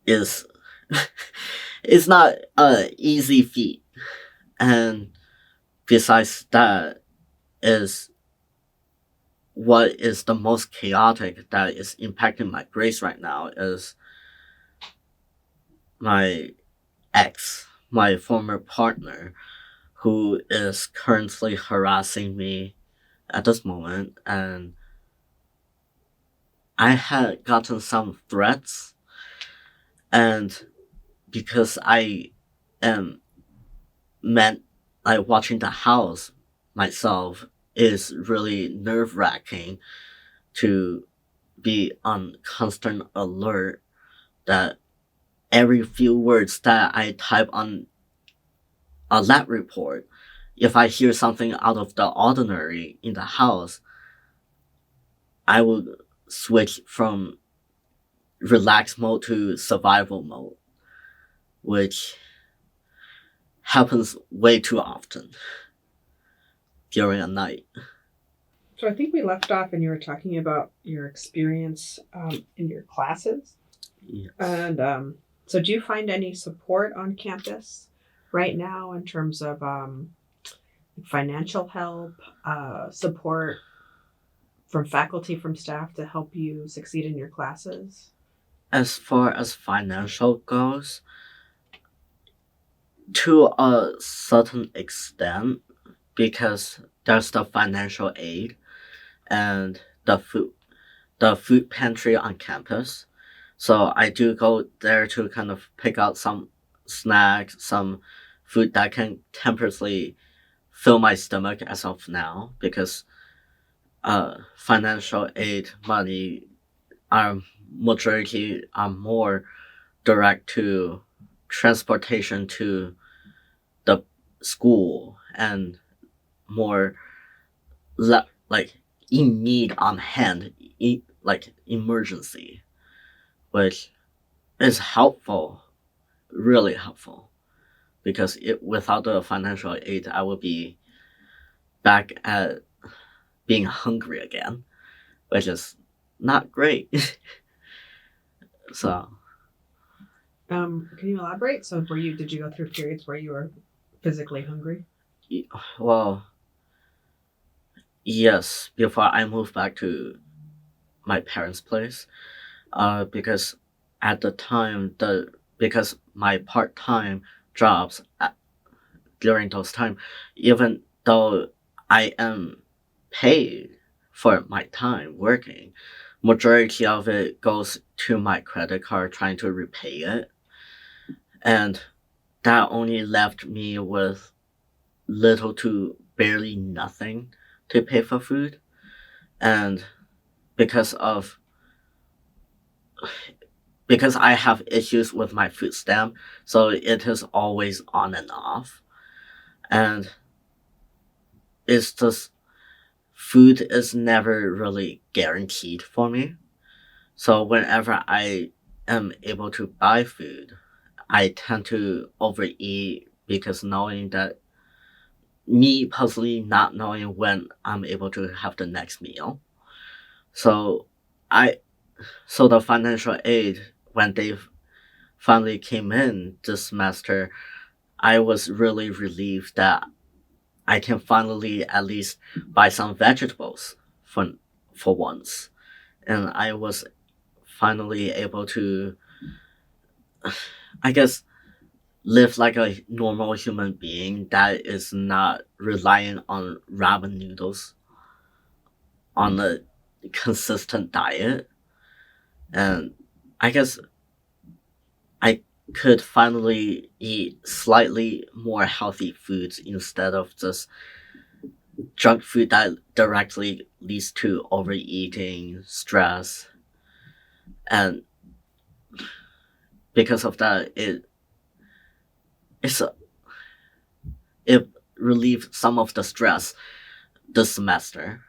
is it's not a easy feat. And besides that is what is the most chaotic that is impacting my grades right now is my ex, my former partner, who is currently harassing me at this moment. And I had gotten some threats, and because I am meant like watching the house myself is really nerve wracking to be on constant alert that every few words that I type on a lab report, if I hear something out of the ordinary in the house, I will switch from relaxed mode to survival mode, which happens way too often during a night. So I think we left off, and you were talking about your experience in your classes. Yes. And so, do you find any support on campus right now in terms of financial help, support from faculty, from staff to help you succeed in your classes? As far as financial goes, to a certain extent, because there's the financial aid and the food pantry on campus. So I do go there to kind of pick out some snacks, some food that can temporarily fill my stomach as of now, because financial aid money are majority are more direct to transportation to the school and more like in need on hand, like emergency, which is helpful, really helpful, because without the financial aid, I would be back at being hungry again, which is not great. So, Can you elaborate? So, did you go through periods where you were physically hungry? well, yes, before I moved back to my parents' place, because at the time because my part time jobs during those time, even though I am paid for my time working, majority of it goes to my credit card trying to repay it, and that only left me with little to barely nothing to pay for food. And because of because I have issues with my food stamp, so it is always on and off. And it's just food is never really guaranteed for me. So whenever I am able to buy food, I tend to overeat because knowing that me personally not knowing when I'm able to have the next meal. So I so the financial aid when they finally came in this semester, I was really relieved that I can finally at least buy some vegetables for once. And I was finally able to, I guess, live like a normal human being that is not relying on ramen noodles on a consistent diet. And I guess I could finally eat slightly more healthy foods instead of just junk food that directly leads to overeating, stress, and because of that, it's it relieved some of the stress this semester,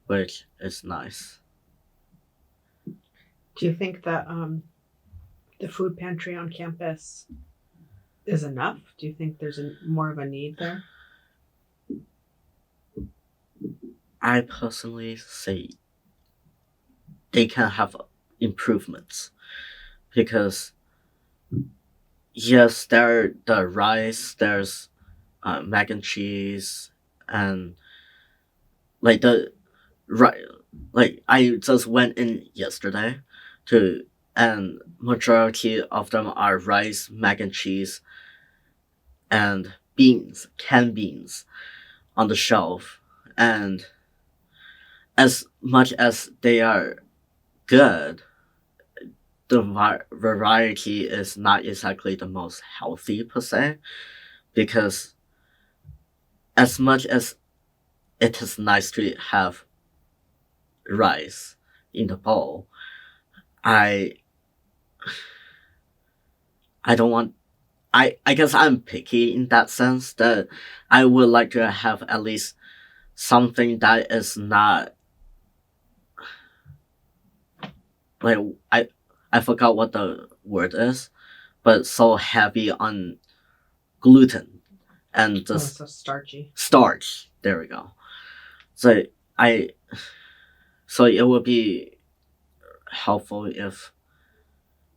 which is nice. Do you think that the food pantry on campus is enough? Do you think there's more of a need there? I personally say they can have improvements because yes, there the rice, there's mac and cheese, and like the right, like I just went in yesterday to, and majority of them are rice, mac and cheese, and beans, canned beans on the shelf, and as much as they are good, the variety is not exactly the most healthy per se because as much as it is nice to have rice in the bowl, I I don't want I guess I'm picky in that sense that I would like to have at least something that is not like I forgot what the word is, but so heavy on gluten and Oh, just so starchy. starch. There we go. So I so it would be helpful if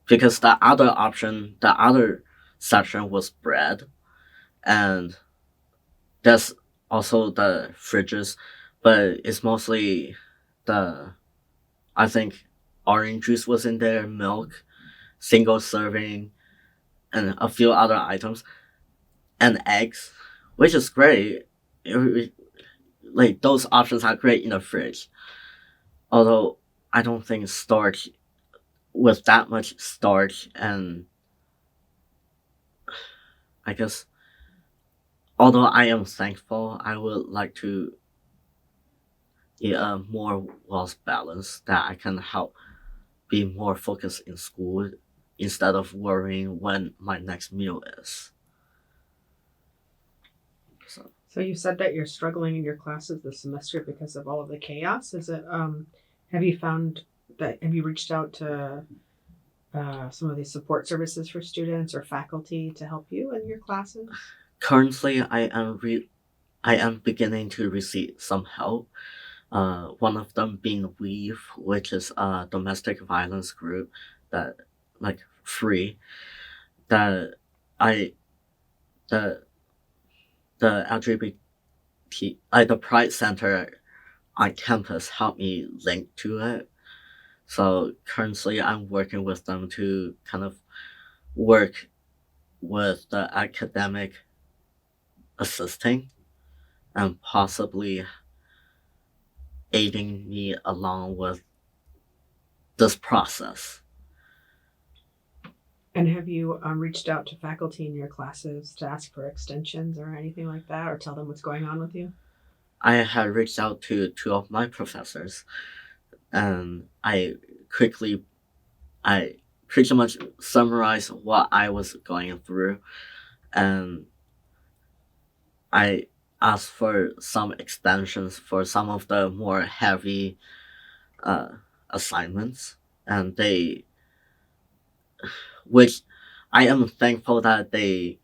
because the other section was bread, and there's also the fridges, but it's mostly the I think orange juice was in there, milk, single serving, and a few other items, and eggs, which is great. Like those options are great in the fridge. Although I don't think starch with that much starch and I guess although I am thankful, I would like to eat a more well balanced that I can help be more focused in school instead of worrying when my next meal is. So So you said that you're struggling in your classes this semester because of all of the chaos. Is it have you found that have you reached out to some of these support services for students or faculty to help you in your classes? currently, I am beginning to receive some help. One of them being Weave, which is a domestic violence group that like free that I the the LGBT the Pride Center on campus helped me link to it. So currently, I'm working with them to kind of work with the academic assisting and possibly aiding me along with this process. And have you reached out to faculty in your classes to ask for extensions or anything like that, or tell them what's going on with you? I had reached out to two of my professors, and quickly I pretty much summarized what I was going through, and I asked for some extensions for some of the more heavy uh, assignments, and which I am thankful that they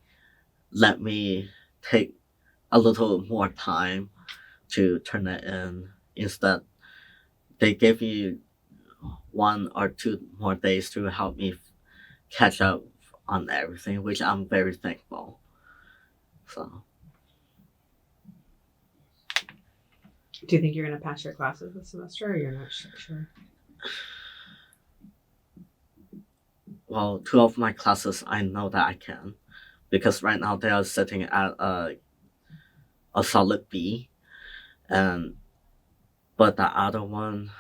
let me take a little more time to turn it in. Instead, they gave me 1 or 2 more days to help me catch up on everything, which I'm very thankful. So, Do you think you're going to pass your classes this semester, or you're not sure? well, 2 of my classes I know that I can, because right now they are sitting at a solid B, and but the other one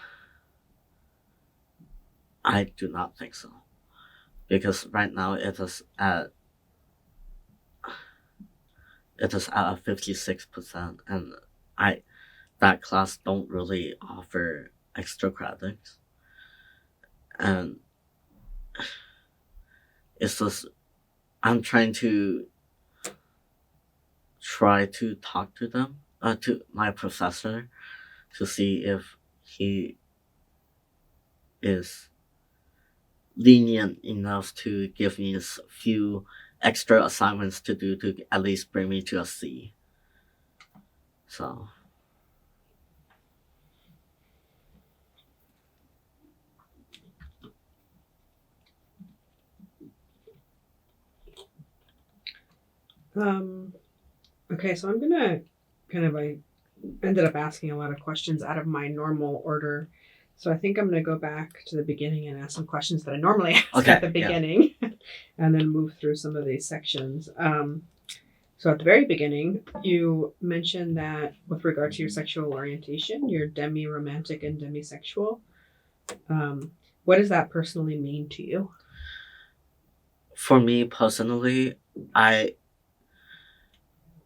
I do not think so, because right now it is at a 56%, and I that class don't really offer extra credits, and it's just I'm try to talk to them, to my professor, to see if he is lenient enough to give me a few extra assignments to do to at least bring me to a C. So, Okay, so I'm gonna I ended up asking a lot of questions out of my normal order. So I think I'm gonna go back to the beginning and ask some questions that I normally ask at the beginning, and then move through some of these sections. So at the very beginning, you mentioned that with regard to your sexual orientation, you're demi-romantic and demisexual. What does that personally mean to you? for me personally,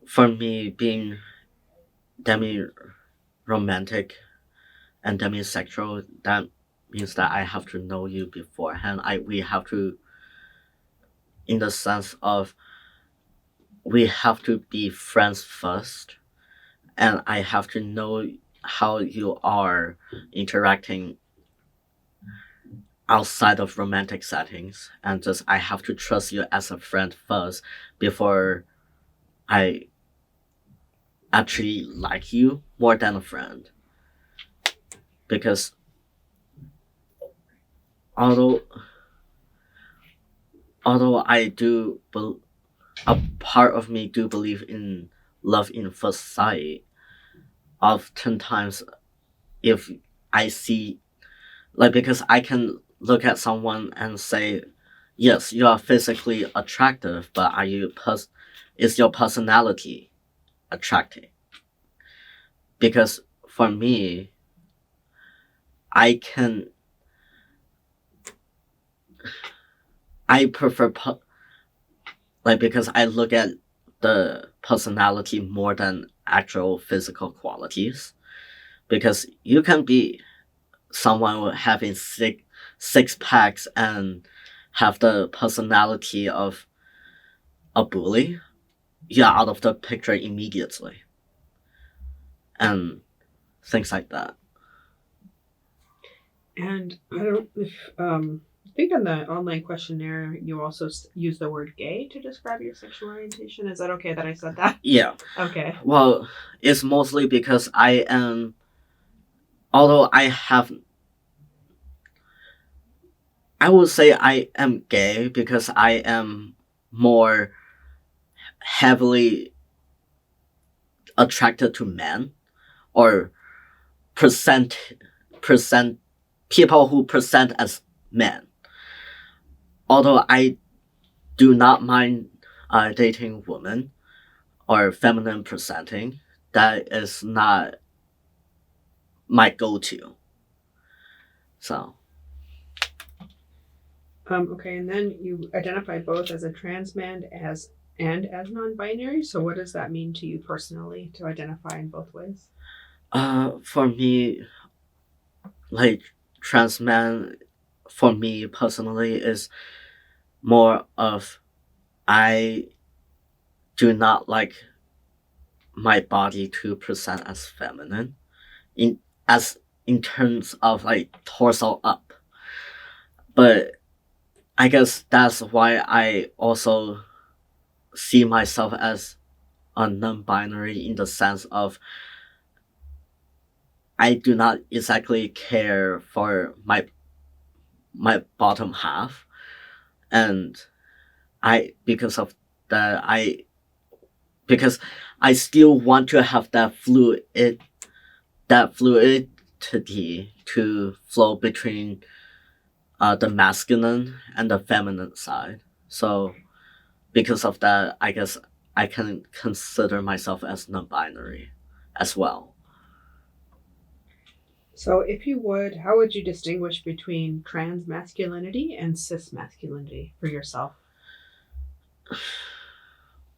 for me being demi-romantic and demisexual, that means that I have to know you beforehand. We have to, in the sense of we have to be friends first, and I have to know how you are interacting outside of romantic settings, and just I have to trust you as a friend first before I actually like you more than a friend. Because although although I do a part of me do believe in love in first sight, oftentimes if I see, like, because I can look at someone and say, yes, you are physically attractive, but is your personality attractive? Because for me, I can I prefer because I look at the personality more than actual physical qualities, because you can be someone having six packs and have the personality of a bully. You're out of the picture immediately, and things like that. And I don't if I think on the online questionnaire you also use the word gay to describe your sexual orientation. Is that okay that I said that? Yeah. Okay. Well, it's mostly because I am, although I would say I am gay because I am more heavily attracted to men, or present present people who present as men. Although I do not mind dating women or feminine presenting, that is not my go-to. So, Okay, and then you identify both as a trans man and as non-binary. So what does that mean to you personally to identify in both ways? for me, like, trans man for me personally is more of I do not like my body to present as feminine in as in terms of like torso up. But I guess that's why I also see myself as a non-binary in the sense of I do not exactly care for my bottom half, and I because of that because I still want to have that fluidity to flow between the masculine and the feminine side. So because of that, I guess I can consider myself as non-binary as well. So, if you would, how would you distinguish between trans masculinity and cis masculinity for yourself?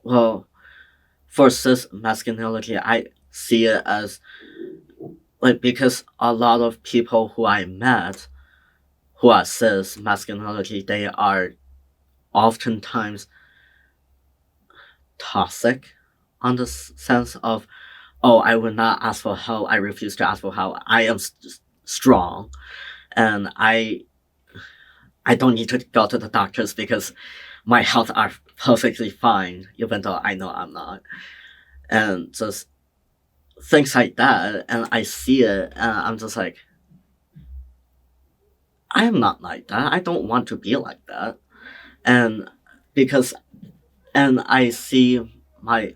Well, for cis masculinity, I see it as like because a lot of people who I met who are cis masculinity, they are oftentimes toxic on the sense of, oh, I will not ask for help. I refuse to ask for help. I am strong, and I don't need to go to the doctors because my health are perfectly fine, even though I know I'm not. And just things like that, and I see it, and I'm just like, I am not like that. I don't want to be like that. And because, and I see my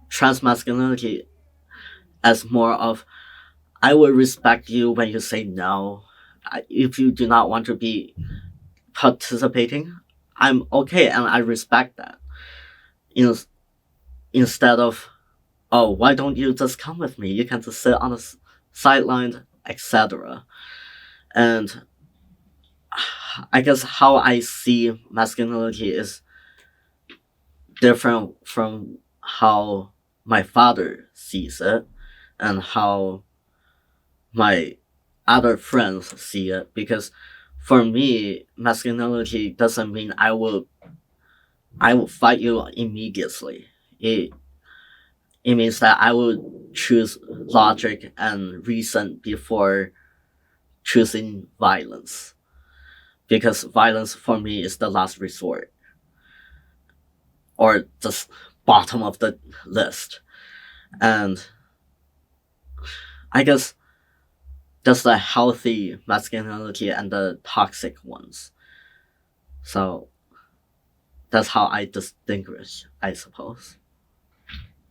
trans masculinity as more of, I will respect you when you say no. If you do not want to be participating, I'm okay and I respect that. You know, instead of, oh, why don't you just come with me? You can just sit on the sideline, etc. And I guess how I see masculinity is different from how my father sees it and how my other friends see it, because for me masculinity doesn't mean I will fight you immediately. It means that I will choose logic and reason before choosing violence, because violence for me is the last resort or just bottom of the list. And I guess there's the healthy masculinity and the toxic ones. So that's how I distinguish, I suppose.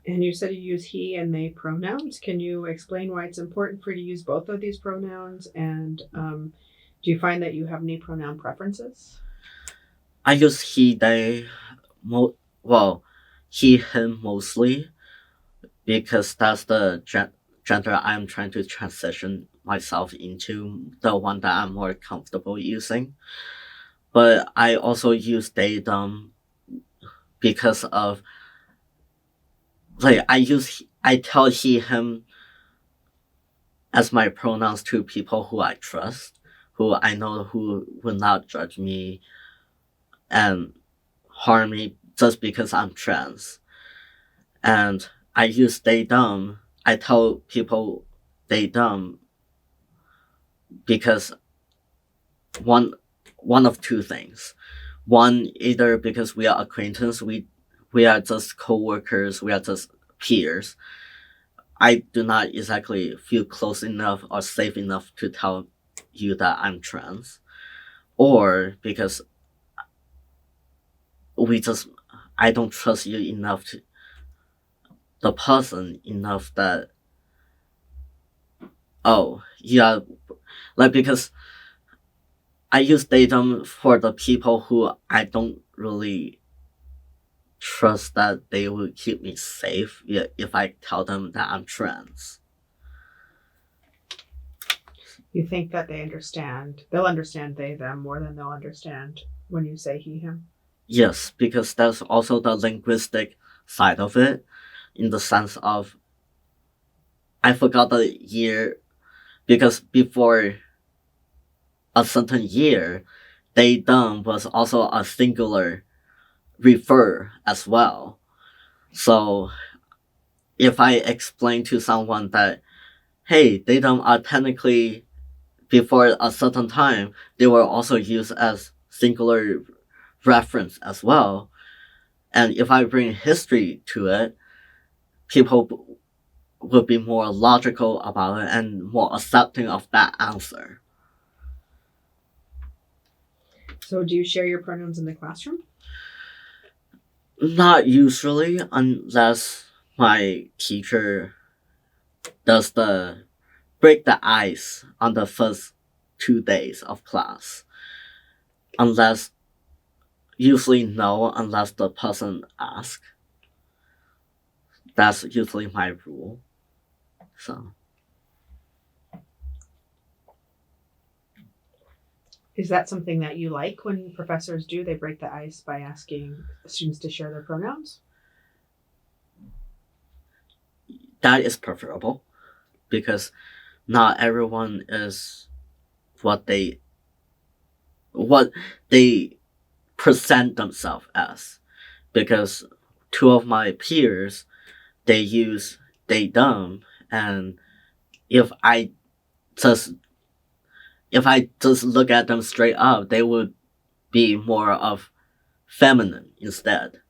And you said you use he and they pronouns. Can you explain why it's important for you to use both of these pronouns? And do you find that you have any pronoun preferences? I use he, they, well, he, him mostly, because that's the gender I'm trying to transition myself into, the one that I'm more comfortable using. But I also use they, them because of, like, I tell he, him as my pronouns to people who I trust, who I know who will not judge me and harm me just because I'm trans. And I use they, them. I tell people they, them because one one of two things. One, either because we are acquaintances, we are just co-workers, we are just peers. I do not exactly feel close enough or safe enough to tell you that I'm trans. Or because we just I don't trust you enough to the person enough that, oh yeah, like, because I use datum for the people who I don't really trust that they will keep me safe if I tell them that I'm trans. You think that they'll understand they, them more than they'll understand when you say he, him? Yes, because that's also the linguistic side of it, in the sense of, I forgot the year, because before a certain year, they them was also a singular refer as well. So if I explain to someone that, hey, they them are technically before a certain time, they were also used as singular reference as well. And if I bring history to it, people would be more logical about it and more accepting of that answer. So, do you share your pronouns in the classroom? Not usually, unless my teacher does the break the ice on the first 2 days of class. Unless, usually no, unless the person asks. That's usually my rule. So, Is that something that you like when professors do? They break the ice by asking students to share their pronouns? that is preferable because not everyone is what they what they present themselves as. Because two of my peers, they use they them, and if I just if I just look at them straight up, they would be more of feminine instead.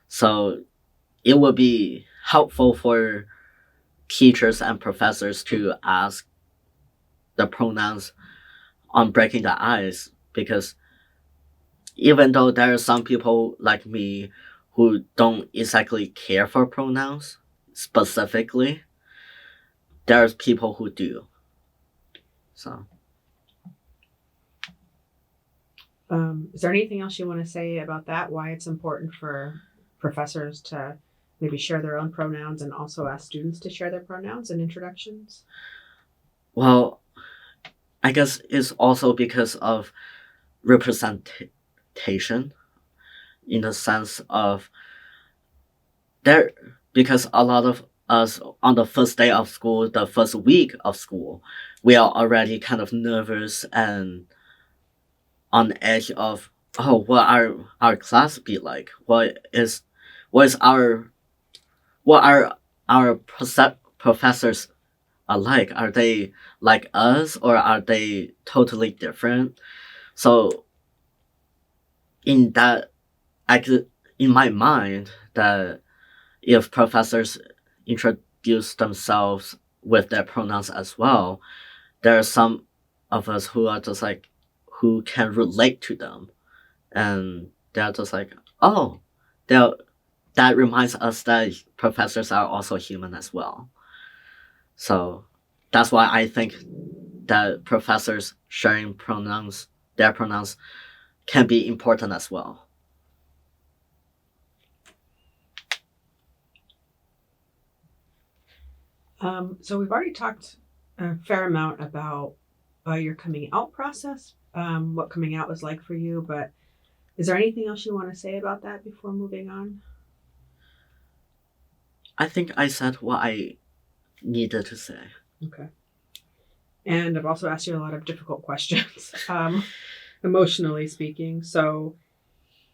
So it would be helpful for teachers and professors to ask the pronouns on breaking the ice, because even though there are some people like me who don't exactly care for pronouns specifically, there's people who do. So, Is there anything else you want to say about that? Why it's important for professors to maybe share their own pronouns and also ask students to share their pronouns in introductions? well, I guess it's also because of representation, in the sense of there, because a lot of us on the first day of school, the first week of school, we are already kind of nervous and on the edge of, oh, what our class be like? What is what are our professors are like? Are they like us or are they totally different? So in that, I could, in my mind, that if professors introduce themselves with their pronouns as well, there are some of us who are just like, who can relate to them, and they're just like, oh, they're that reminds us that professors are also human as well. So that's why I think that professors sharing their pronouns, can be important as well. So we've already talked a fair amount about your coming out process, what coming out was like for you, but is there anything else you want to say about that before moving on? I think I said what I needed to say. Okay. And I've also asked you a lot of difficult questions, emotionally speaking. So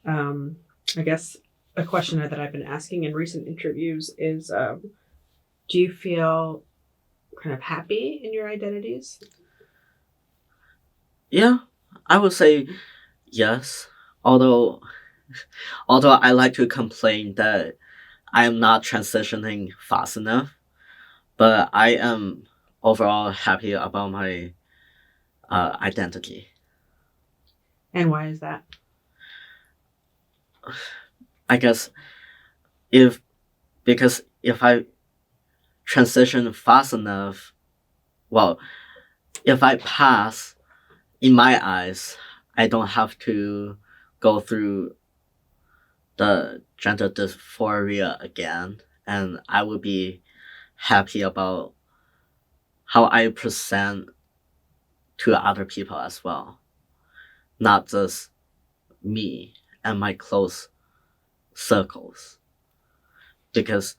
I guess a question that I've been asking in recent interviews is do you feel kind of happy in your identities? Yeah, I would say yes. Although, although I like to complain that I am not transitioning fast enough, but I am overall happy about my identity. And why is that? I guess if because if I transition fast enough, well, if I pass, in my eyes, I don't have to go through the gender dysphoria again, and I would be happy about how I present to other people as well, not just me and my close circles. Because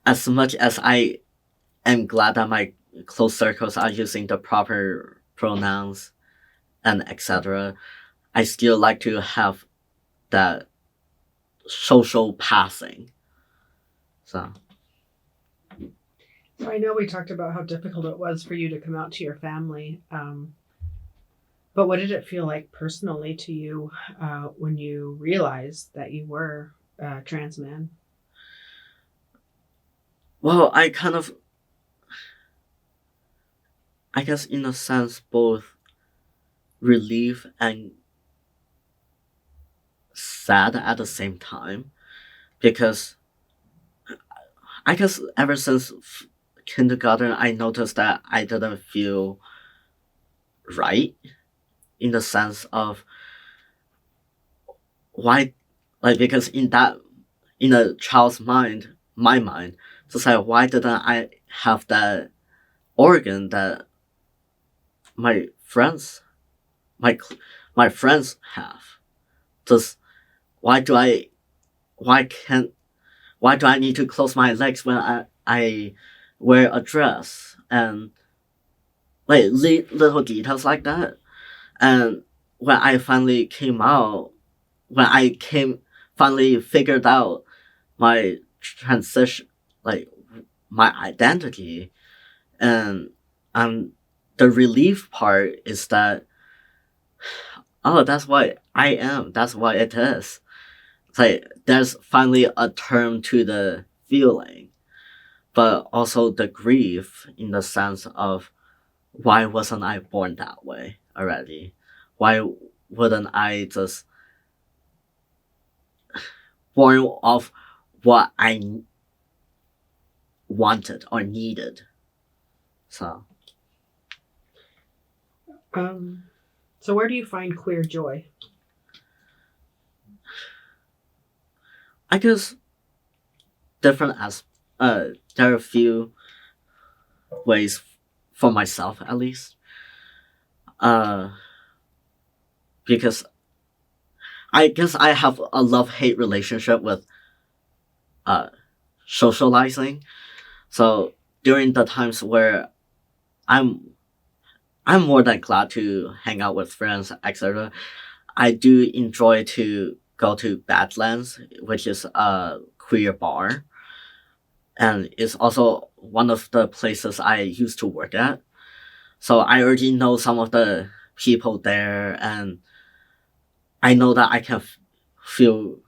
as much as I am glad that my close circles are using the proper pronouns, and etc., I still like to have that social passing. So I know we talked about how difficult it was for you to come out to your family. But what did it feel like personally to you when you realized that you were a trans man? well, I guess in a sense both relief and sad at the same time, because I guess ever since kindergarten I noticed that I didn't feel right, in the sense of why, like, because in a child's mind, my mind, just like, why didn't I have that organ that my friends my my friends have? Just why do I why can't why do I need to close my legs when I wear a dress, and like little details like that. And when I finally came out, when I came finally figured out my transition, like my identity, and the relief part is that, oh, that's what I am. That's what it is. It's like there's finally a term to the feeling, but also the grief in the sense of, why wasn't I born that way already? Why wouldn't I just born of what I wanted or needed? So So where do you find queer joy? I guess different as there are a few ways for myself at least. Because I guess I have a love-hate relationship with uh socializing. So during the times where I'm I'm more than glad to hang out with friends, etc., I do enjoy to go to Badlands, which is a queer bar, and it's also one of the places I used to work at. So I already know some of the people there, and I know that I can feel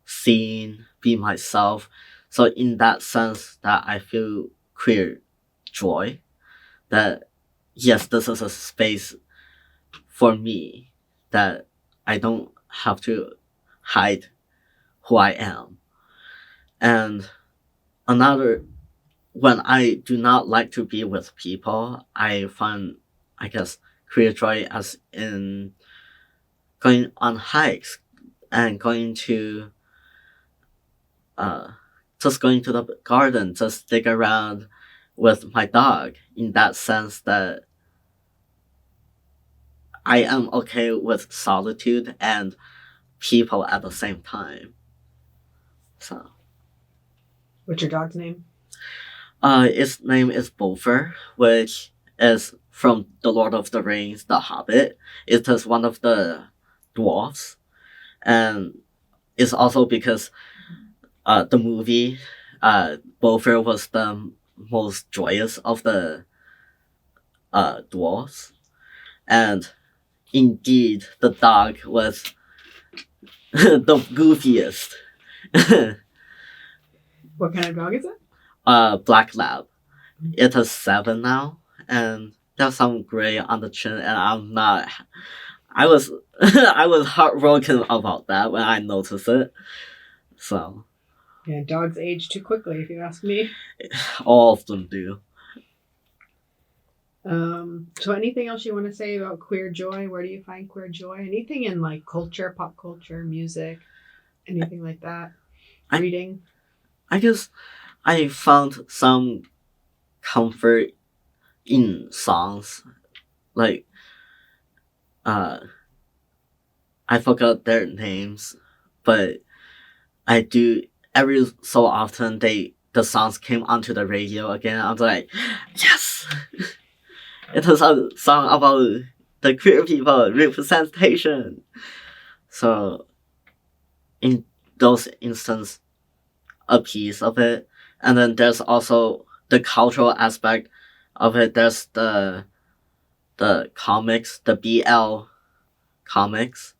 seen, be myself. So in that sense, that I feel queer joy. That yes, this is a space for me, that I don't have to hide who I am. And another, when I do not like to be with people, I find, I guess, queer joy as in going on hikes and going to uh just going to the garden, just stick around with my dog, in that sense that I am okay with solitude and people at the same time. So What's your dog's name? its name is Bolfer, which is from The Lord of the Rings, The Hobbit. It is one of the dwarfs, and it's also because the movie, Bolfer was the most joyous of the dwarfs, and indeed the dog was the goofiest. What kind of dog is it? Black lab. It is 7 now, and there's some gray on the chin, and I'm not. I was I was heartbroken about that when I noticed it. So Yeah, dogs age too quickly, if you ask me. all of them do. So anything else you want to say about queer joy? Where do you find queer joy? Anything in like culture, pop culture, music, anything like that? Reading? I guess I found some comfort in songs. Like I forgot their names, but I do, every so often the songs came onto the radio again. I was like, yes, it is a song about the queer people representation. So in those instances, a piece of it, and then there's also the cultural aspect of it. There's the comics, the BL comics,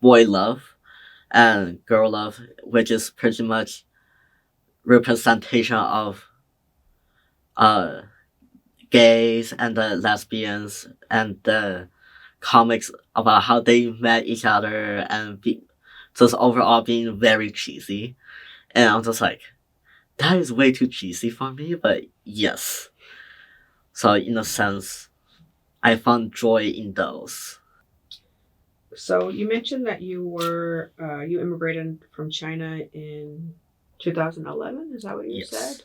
boy love and girl love, which is pretty much representation of uh gays and the lesbians, and the comics about how they met each other and just overall being very cheesy. And I'm just like, that is way too cheesy for me, but yes. So in a sense, I found joy in those. So you mentioned that you immigrated from China in 2011. Is that what you said? Yes.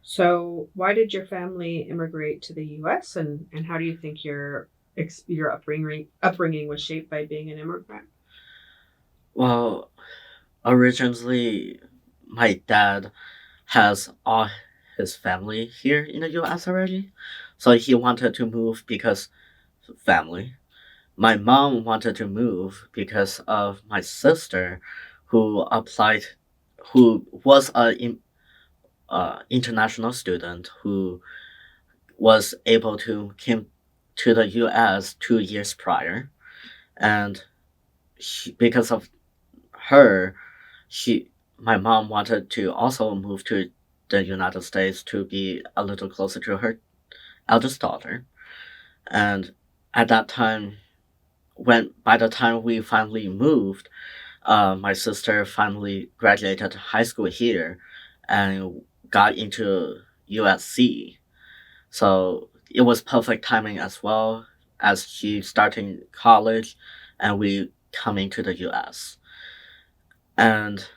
So why did your family immigrate to the U.S. and how do you think your upbringing was shaped by being an immigrant? Well, originally, my dad has all his family here in the US already. So he wanted to move because family. My mom wanted to move because of my sister who applied, who was international student who was able to came to the US 2 years prior. And because of her, she my mom wanted to also move to the United States to be a little closer to her eldest daughter. And at that time, when by the time we finally moved, my sister finally graduated high school here and got into USC. So it was perfect timing as well as she starting college and we coming to the US. And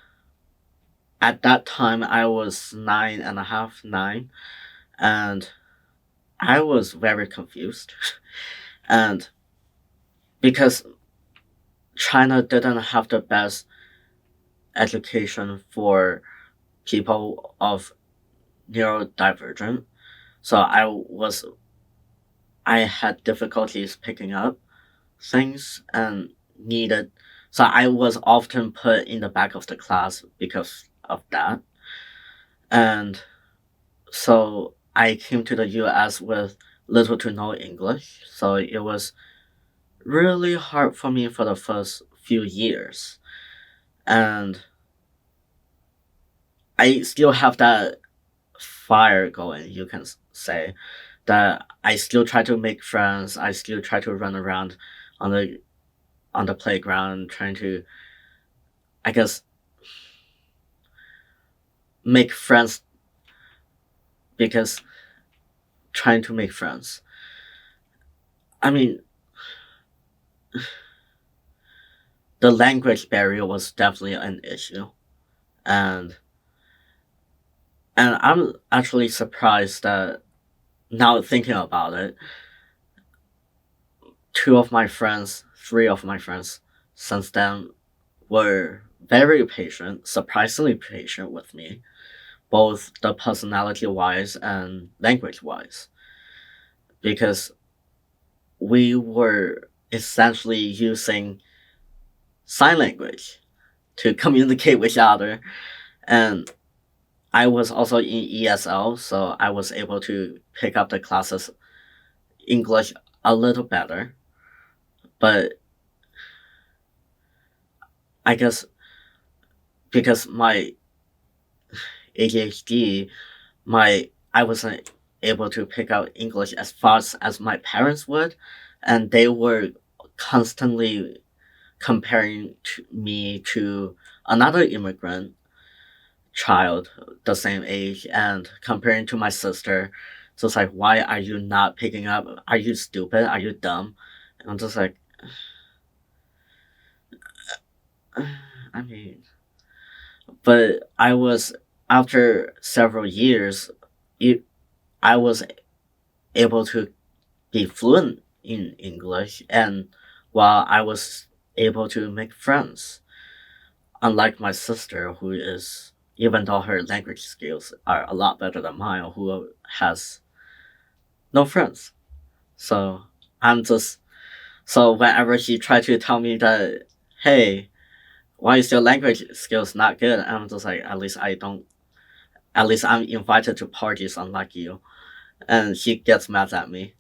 at that time, I was 9.5, 9, and I was very confused. And because China didn't have the best education for people of neurodivergent, so I had difficulties picking up things and needed. So I was often put in the back of the class because of that. And so I came to the US with little to no English, so it was really hard for me for the first few years. And I still have that fire going, you can say, that I still try to make friends, I still try to run around on the playground trying to, I guess, make friends because trying to make friends. I mean, the language barrier was definitely an issue. And I'm actually surprised that now thinking about it, three of my friends since then were very patient, surprisingly patient with me, both the personality wise and language wise, because we were essentially using sign language to communicate with each other. And I was also in ESL, so I was able to pick up the classes English a little better. But I guess because my ADHD, I wasn't able to pick out English as fast as my parents would, and they were constantly comparing me to another immigrant child the same age and comparing to my sister. So it's like, why are you not picking up? Are you stupid? Are you dumb? And I'm just like, I mean, but I was, after several years, it, I was able to be fluent in English, and while I was able to make friends, unlike my sister, who is, even though her language skills are a lot better than mine, who has no friends. So I'm just So whenever she tried to tell me that, hey, why is your language skills not good? I'm just like, at least I'm invited to parties unlike you. And she gets mad at me.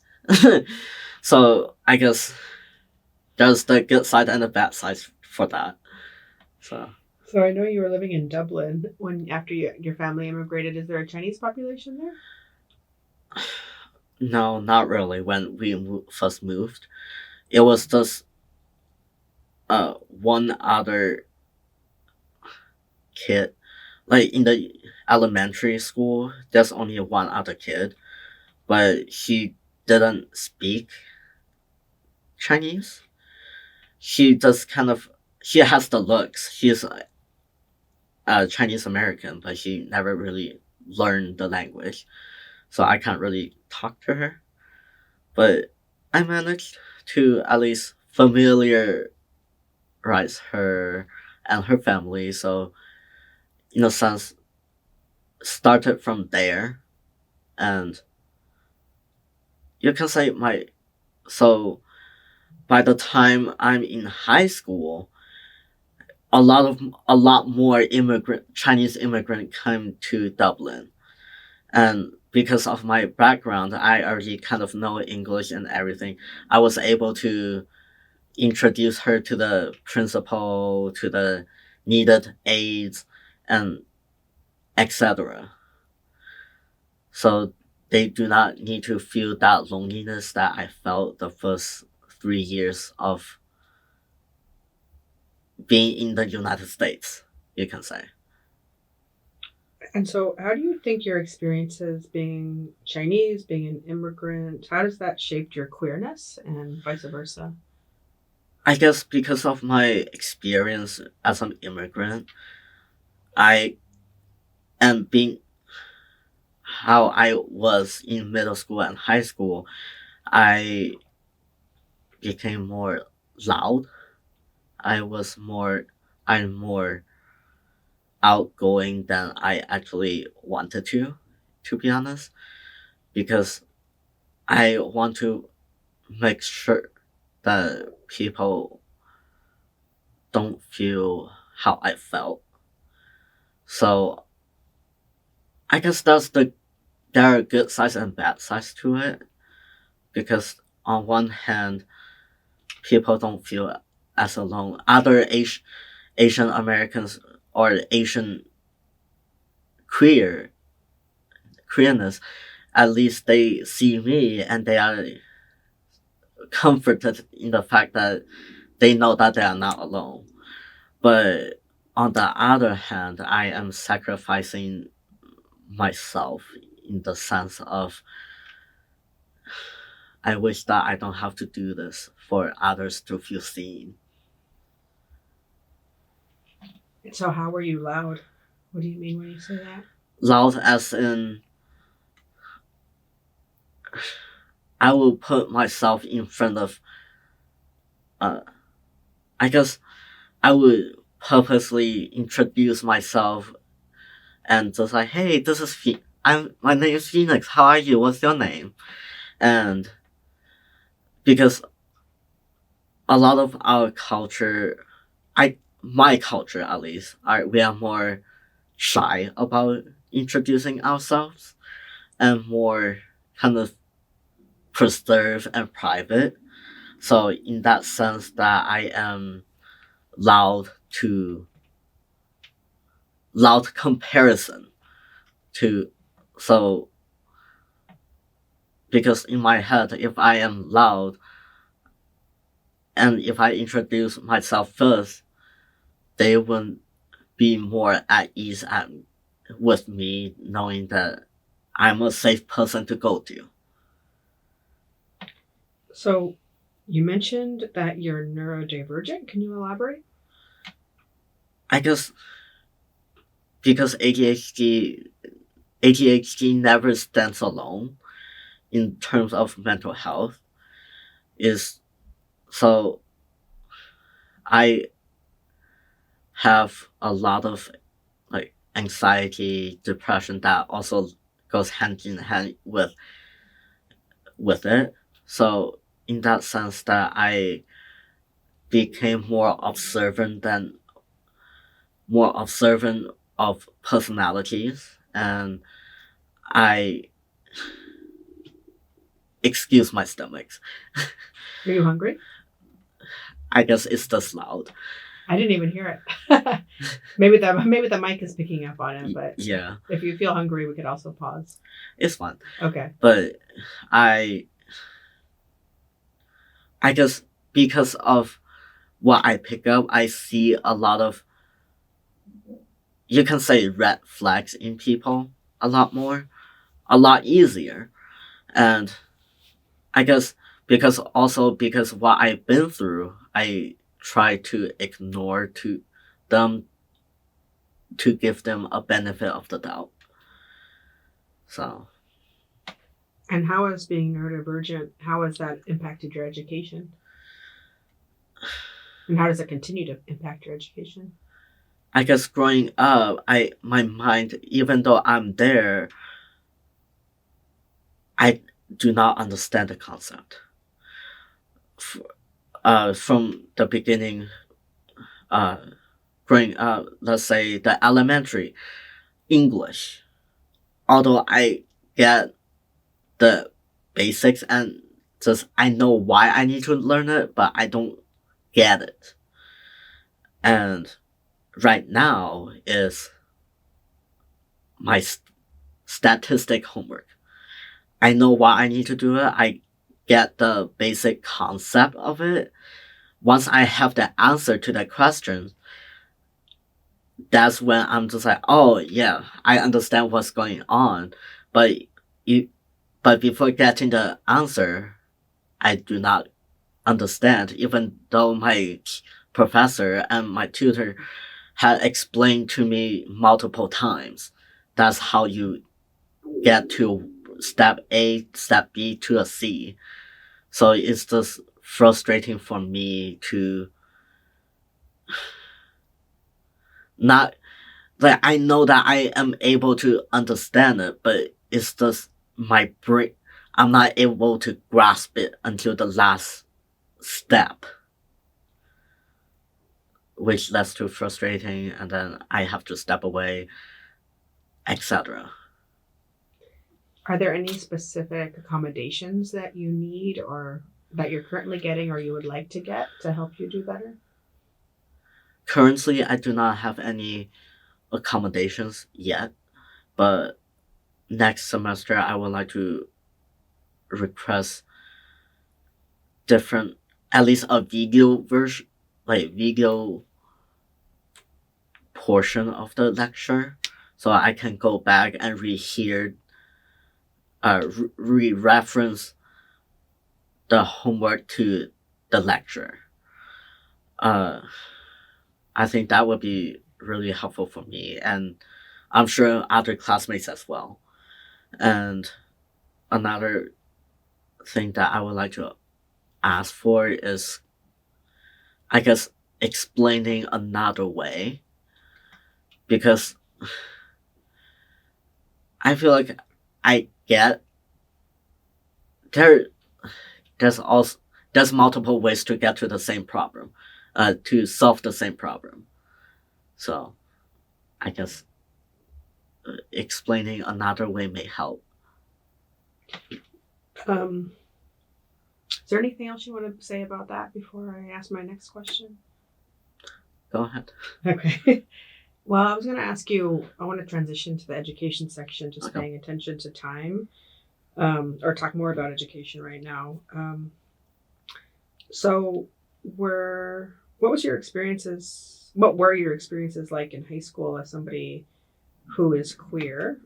So I guess there's the good side and the bad side for that. So So I know you were living in Dublin when after your family immigrated. Is there a Chinese population there? no, not really. When we first moved, it was just one other kid. Like in the elementary school, there's only one other kid, but he didn't speak Chinese. She just kind of she has the looks. She's Chinese American, but she never really learned the language, so I can't really talk to her. But I managed to at least familiarize her and her family. So in a sense, started from there, and you can say my so by the time I'm in high school, a lot more immigrant Chinese immigrant came to Dublin, and because of my background, I already kind of know English and everything. I was able to introduce her to the principal, to the needed aides, and etc. So they do not need to feel that loneliness that I felt the first 3 years of being in the United States, you can say. And so, how do you think your experiences being Chinese, being an immigrant, how does that shape your queerness and vice versa? I guess because of my experience as an immigrant, I am being how I was in middle school and high school, I became more loud. I'm more outgoing than I actually wanted to be honest, because I want to make sure that people don't feel how I felt. So I guess there are good sides and bad sides to it, because on one hand, people don't feel as alone. Other Asian Americans or Asian queer queerness, at least they see me and they are comforted in the fact that they know that they are not alone. But on the other hand, I am sacrificing myself in the sense of I wish that I don't have to do this for others to feel seen. So, how were you loud? What do you mean when you say that? Loud as in I will put myself in front of uh I guess I would purposely introduce myself and just like, hey, this is my name is Phoenix. How are you? What's your name? And because a lot of our culture, my culture at least, we are more shy about introducing ourselves and more kind of preserved and private. So in that sense, that I am loud to loud comparison to so because in my head, if I am loud and if I introduce myself first, they will be more at ease with me, knowing that I'm a safe person to go to. So, you mentioned that you're neurodivergent. Can you elaborate? I guess because ADHD never stands alone in terms of mental health. Is so I have a lot of like anxiety, depression that also goes hand in hand with it. So in that sense that I became more observant of personalities, and I excuse my stomachs. Are you hungry? I guess it's just loud. I didn't even hear it. maybe the mic is picking up on it, but Yeah, if you feel hungry, we could also pause. it's fun. Okay. But I guess because of what I pick up, I see a lot of, you can say, red flags in people a lot more, a lot easier. And I guess because what I've been through, I try to ignore to them, to give them a benefit of the doubt. So And how has being neurodivergent, how has that impacted your education? And how does it continue to impact your education? I guess growing up, my mind, even though I'm there, I do not understand the concept. From the beginning, uh, growing up, let's say the elementary English, although I get the basics and just I know why I need to learn it, but I don't get it. And right now is my statistic homework. I know why I need to do it. I get the basic concept of it. Once I have the answer to that question, that's when I'm just like, oh yeah, I understand what's going on. But you, but before getting the answer, I do not understand, even though my professor and my tutor had explained to me multiple times. That's how you get to step A, step B to a C. So it's just frustrating for me to not, like, I know that I am able to understand it, but it's just my brain. I'm not able to grasp it until the last step, which leads to frustrating, and then I have to step away, etc. Are there any specific accommodations that you need or that you're currently getting or you would like to get to help you do better? Currently, I do not have any accommodations yet, but next semester I would like to request different, at least a video version, like video portion of the lecture, so I can go back and rehear, re-reference the homework to the lecture. Uh, I think that would be really helpful for me, and I'm sure other classmates as well. And another thing that I would like to ask for is, I guess, explaining another way, because I feel like I get there. There's also there's multiple ways to get to the same problem, to solve the same problem. So I guess explaining another way may help. Um, is there anything else you want to say about that before I ask my next question? Go ahead. Okay. Well, I was going to ask you, I want to transition to the education section, just Okay. paying attention to time, or talk more about education right now. So, what was your experiences? What were your experiences like in high school as somebody who is queer?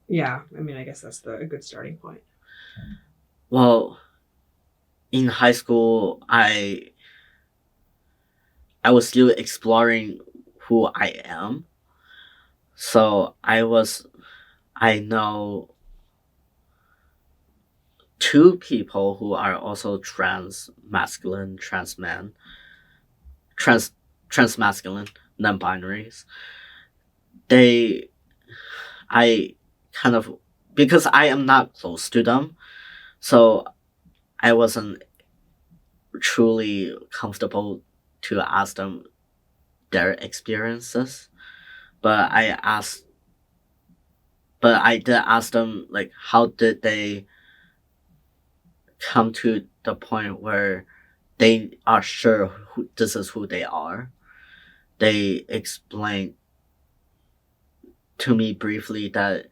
Yeah, I mean, I guess that's a good starting point. Well, in high school, I was still exploring who I am. So I know two people who are also trans man, trans masculine, non-binaries. They, I kind of, because I am not close to them, so I wasn't truly comfortable to ask them their experiences. But I did ask them, like, how did they come to the point where they are sure this is who they are. They explained to me briefly that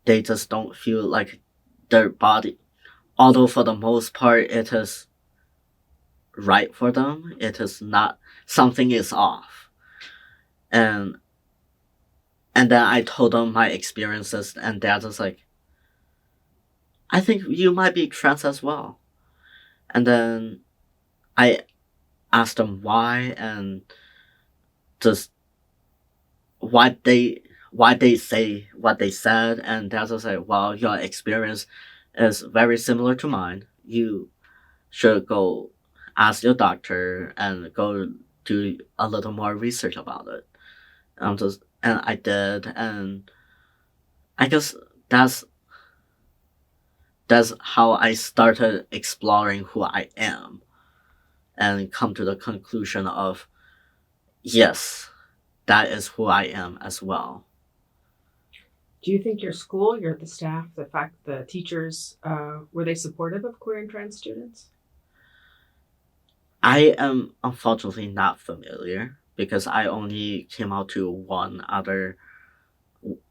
they just don't feel like their body, although for the most part it is right for them, it is not, something is off. And then I told them my experiences, and they're just like, I think you might be trans as well. And then I asked them why, and just why they say what they said, and they're just like, well, your experience is very similar to mine. You should go ask your doctor and go do a little more research about it. And I did, and I guess that's how I started exploring who I am, and come to the conclusion of, yes, that is who I am as well. Do you think your school, the staff, the teachers, were they supportive of queer and trans students? I am unfortunately not familiar because I only came out to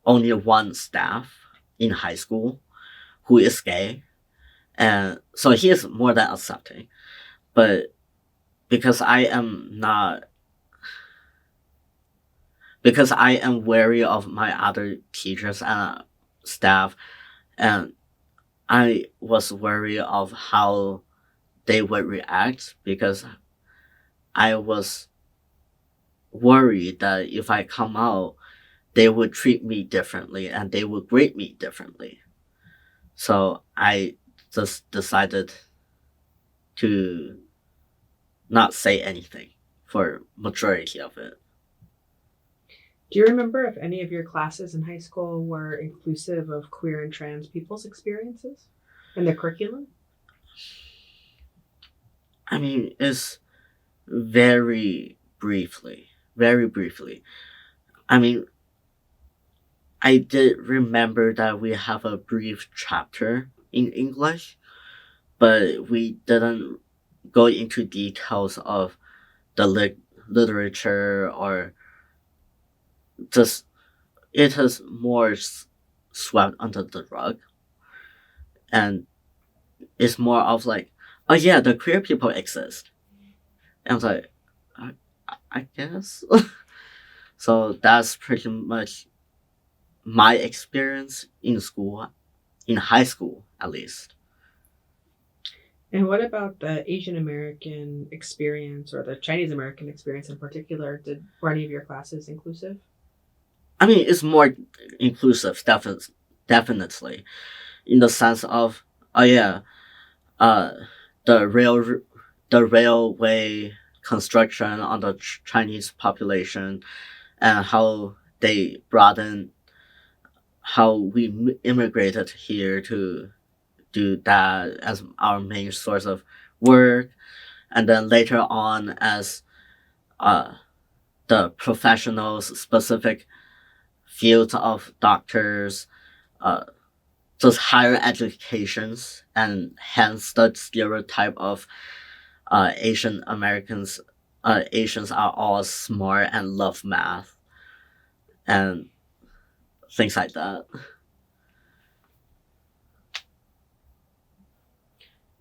only one staff in high school who is gay. And so he is more than accepting. But because I am not, because I am wary of my other teachers and staff, and I was wary of how they would react, because I was worried that if I come out, they would treat me differently and they would grade me differently. So I just decided to not say anything for majority of it. Do you remember if any of your classes in high school were inclusive of queer and trans people's experiences in the curriculum? I mean, it's very briefly, very briefly. I mean, I did remember that we have a brief chapter in English, but we didn't go into details of the literature, or just, it is more swept under the rug, and it's more of like, oh yeah, the queer people exist. And I was like, I guess. So that's pretty much my experience in school, in high school at least. And what about the Asian American experience or the Chinese American experience in particular? Were any of your classes inclusive? I mean, it's more inclusive, definitely, in the sense of, oh yeah, uh, the railway construction on the Chinese population, and how they brought in, how we immigrated here to do that as our main source of work, and then later on as uh, the professionals, specific fields of doctors, uh, just higher educations, and hence the stereotype of Asian Americans. Asians are all smart and love math and things like that.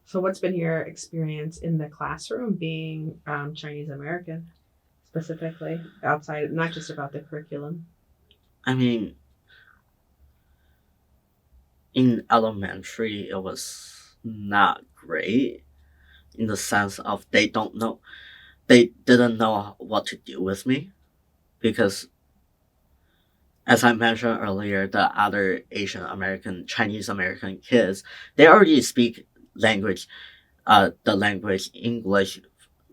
So, what's been your experience in the classroom being Chinese American, specifically outside, not just about the curriculum? I mean, in elementary, it was not great, in the sense of they didn't know what to do with me, because, as I mentioned earlier, the other Asian American, Chinese American kids, they already speak language, the language English,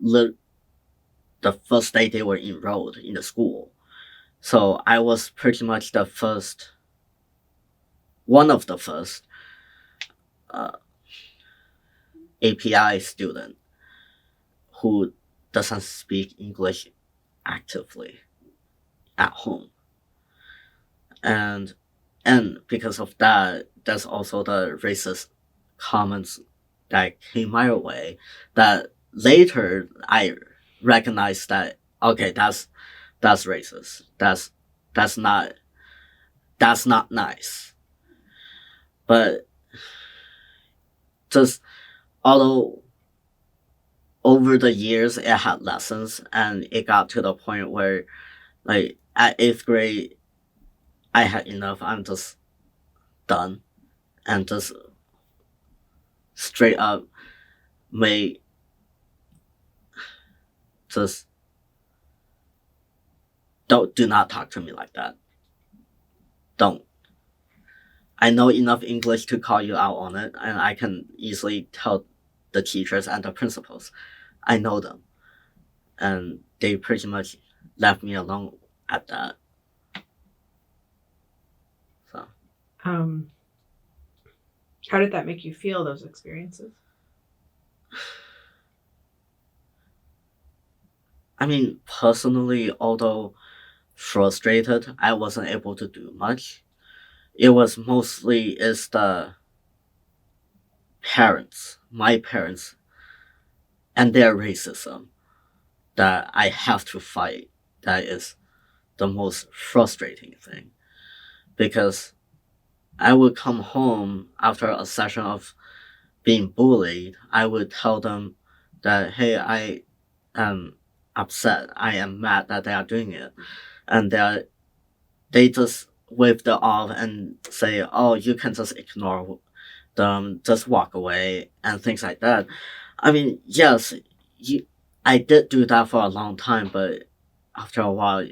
the first day they were enrolled in the school. So I was pretty much the first one of the first API student who doesn't speak English actively at home. And because of that, there's also the racist comments that came my way that later I recognized that, okay, that's racist. That's not nice. But just although over the years it had lessons, and it got to the point where, like, at 8th grade, I had enough. I'm just done, and just straight up may just do not talk to me like that. Don't. I know enough English to call you out on it, and I can easily tell the teachers and the principals. I know them, and they pretty much left me alone at that. So, how did that make you feel, those experiences? I mean, personally, although frustrated, I wasn't able to do much. It was mostly is the parents, my parents, and their racism that I have to fight. That is the most frustrating thing, because I would come home after a session of being bullied. I would tell them that, hey, I am upset. I am mad that they are doing it, and they just wave it off and say, oh, you can just ignore them, just walk away, and things like that. I mean, yes, I did do that for a long time, but after a while,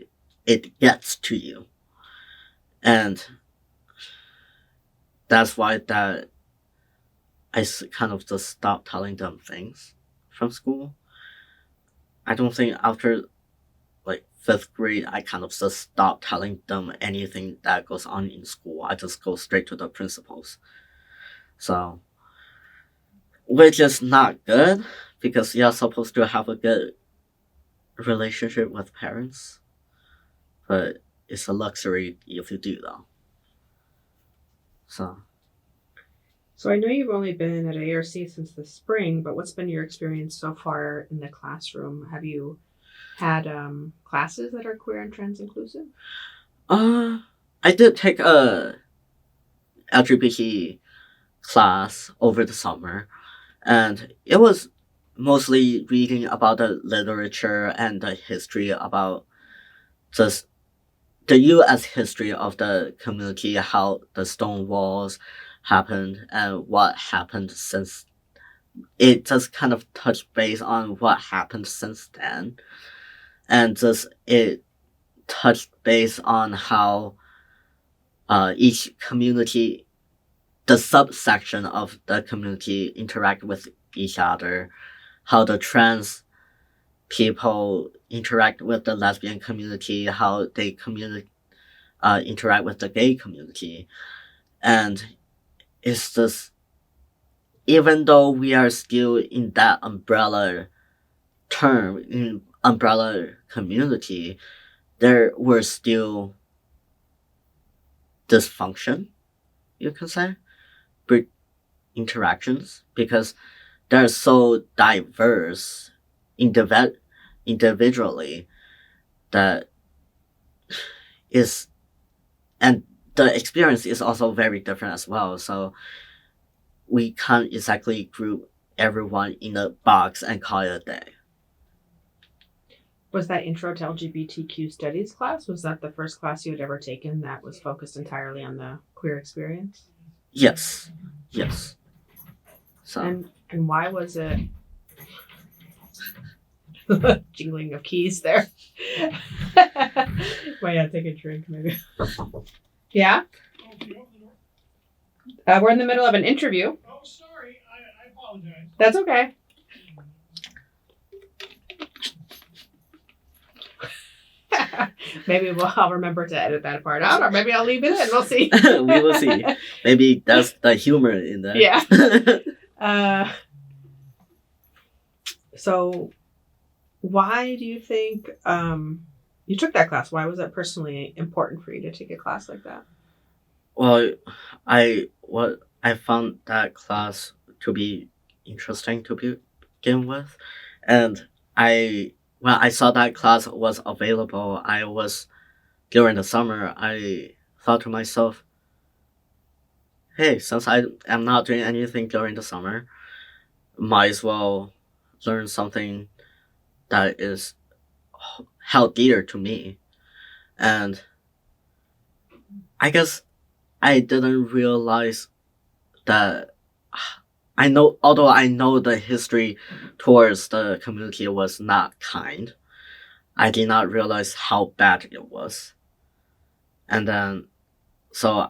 it gets to you. And that's why that I kind of just stopped telling them things from school. I don't think after like 5th grade, I kind of just stopped telling them anything that goes on in school. I just go straight to the principals. So, which is not good, because you're supposed to have a good relationship with parents, but it's a luxury if you do, though. So I know you've only been at ARC since the spring, but what's been your experience so far in the classroom? Have you had classes that are queer and trans inclusive? I did take a LGBT class over the summer, and it was mostly reading about the literature and the history about just the U.S. history of the community, how the stone walls happened and what happened since. It just kind of touched base on what happened since then, and just it touched base on how each community, the subsection of the community, interact with each other, how the trans people interact with the lesbian community, how they interact with the gay community. And it's just, even though we are still in that umbrella community, there were still dysfunction, you can say, interactions, because they're so diverse individually that is, and the experience is also very different as well. So we can't exactly group everyone in a box and call it a day. Was that Intro to LGBTQ Studies class? Was that the first class you had ever taken that was focused entirely on the queer experience? Yes. So. And why was it jingling of keys there? Might have to take a drink, maybe. Yeah? We're in the middle of an interview. Oh, sorry. I apologize. That's okay. Maybe I'll remember to edit that part out, or maybe I'll leave it in. We'll see. We will see. Maybe that's the humor in there. Yeah. So why do you think you took that class? Why was that personally important for you to take a class like that? Well, I found that class to be interesting to begin with, and when I saw that class was available, I was during the summer. I thought to myself, "Hey, since I am not doing anything during the summer, might as well learn something that is held dear to me." And I guess I didn't realize that although I know the history towards the community was not kind, I did not realize how bad it was. And then, so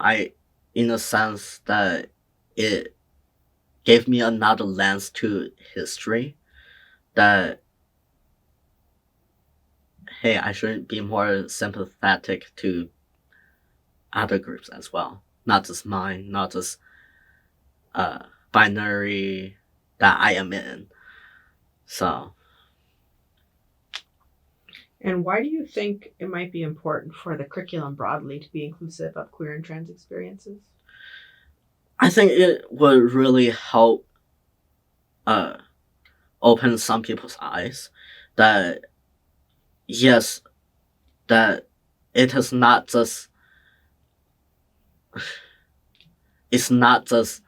in a sense, that it gave me another lens to history that, hey, I should be more sympathetic to other groups as well, not just mine, not just binary that I am in. So, And why do you think it might be important for the curriculum broadly to be inclusive of queer and trans experiences? I think it would really help uh, open some people's eyes that, yes, that it is not just it's not just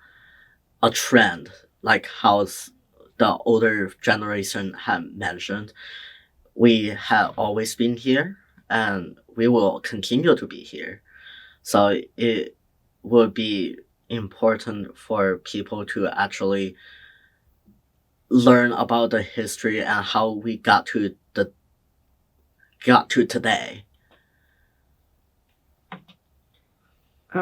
a trend like how the older generation had mentioned. We have always been here, and we will continue to be here. So it would be important for people to actually learn about the history and how we got to today.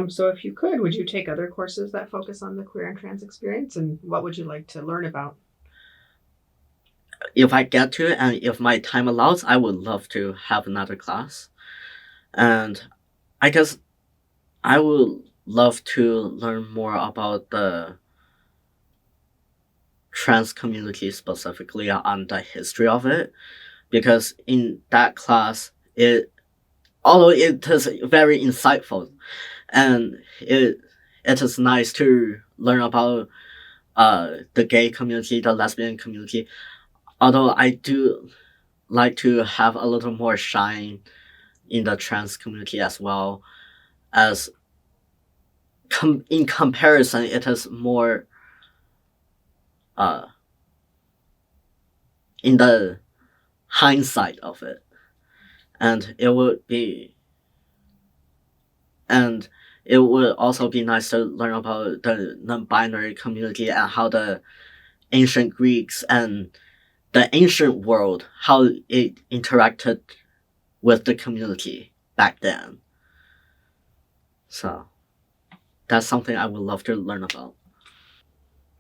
So if you could, would you take other courses that focus on the queer and trans experience, and what would you like to learn about? If I get to it and if my time allows, I would love to have another class. And I guess I would love to learn more about the trans community specifically on the history of it, because in that class, although it is very insightful, and it is nice to learn about the gay community, the lesbian community. Although I do like to have a little more shine in the trans community as well, as in comparison, it is more uh, in the hindsight of it, and and it would also be nice to learn about the non-binary community and how the ancient Greeks and the ancient world, how it interacted with the community back then. So that's something I would love to learn about.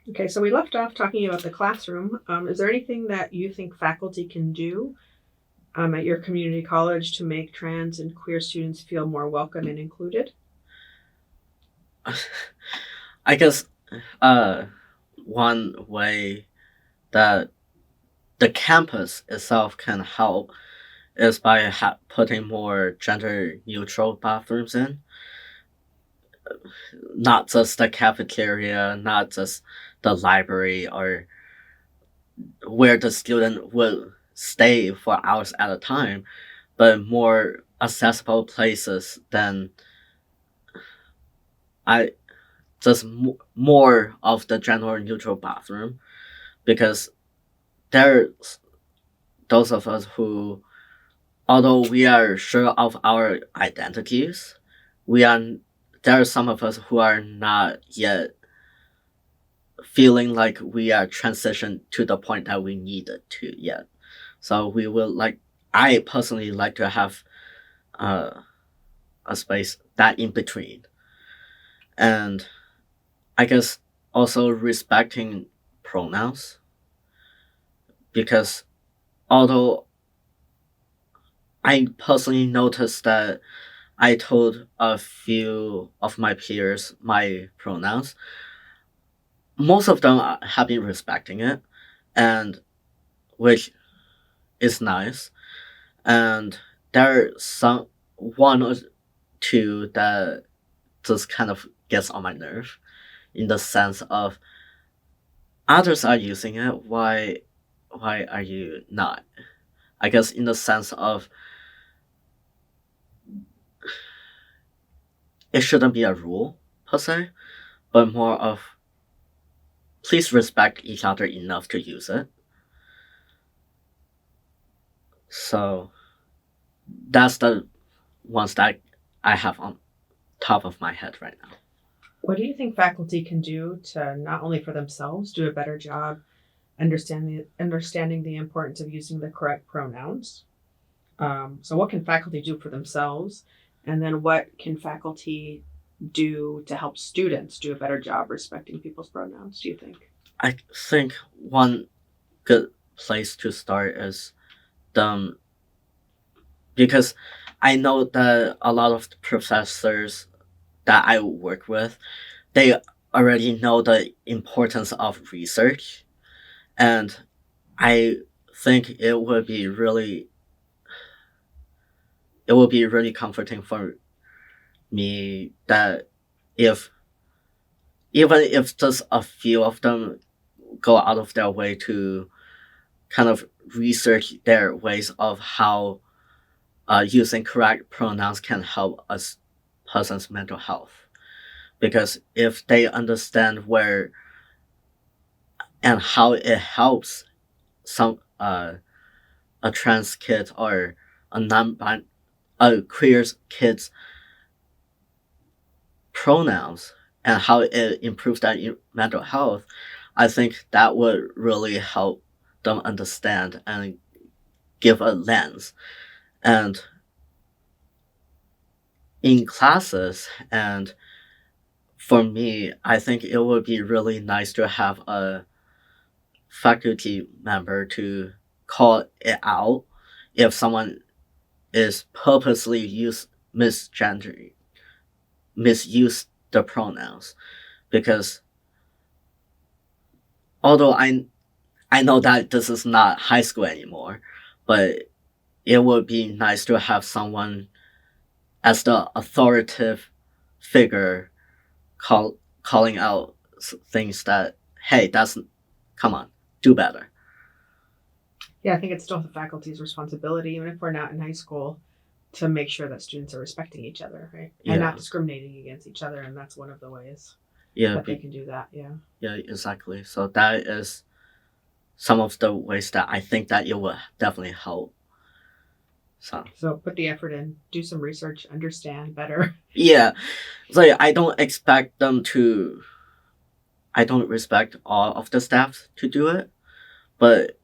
Okay, so we left off talking about the classroom. Is there anything that you think faculty can do at your community college to make trans and queer students feel more welcome and included? I guess one way that the campus itself can help is by putting more gender neutral bathrooms in. Not just the cafeteria, not just the library or where the student will stay for hours at a time, but more accessible places than I just more of the gender neutral bathroom, because there's those of us who, although we are sure of our identities, we are there are some of us who are not yet feeling like we are transitioned to the point that we needed to yet. So we will I personally like to have uh, a space that in between. And I guess also respecting pronouns, because although I personally noticed that I told a few of my peers my pronouns. Most of them have been respecting it, and which is nice. And there are some one or two that just kind of gets on my nerve, in the sense of others are using it. Why are you not? I guess in the sense of it shouldn't be a rule per se, but more of please respect each other enough to use it. So that's the ones that I have on top of my head right now. What do you think faculty can do to not only for themselves do a better job understanding the importance of using the correct pronouns? So what can faculty do for themselves? And then what can faculty do to help students do a better job respecting people's pronouns, do you think? I think one good place to start is them, because I know that a lot of the professors that I work with, they already know the importance of research, and I think it would be really comforting for me that if even if just a few of them go out of their way to kind of research their ways of how using correct pronouns can help a person's mental health. Because if they understand where and how it helps some a trans kid or a non a queer kid's pronouns and how it improves their mental health, I think that would really help them understand and give a lens. And in classes, and for me, I think it would be really nice to have a faculty member to call it out if someone is purposely misuse the pronouns. Because although I know that this is not high school anymore, but it would be nice to have someone as the authoritative figure calling out things that, hey, that's, come on, do better. Yeah, I think it's still the faculty's responsibility, even if we're not in high school, to make sure that students are respecting each other, right? Yeah. And not discriminating against each other. And that's one of the ways that they can do that. Yeah. Yeah, exactly. So that is some of the ways that I think that it will definitely help. So put the effort in, do some research, understand better. Yeah. So I don't expect them to, I don't expect all of the staff to do it, but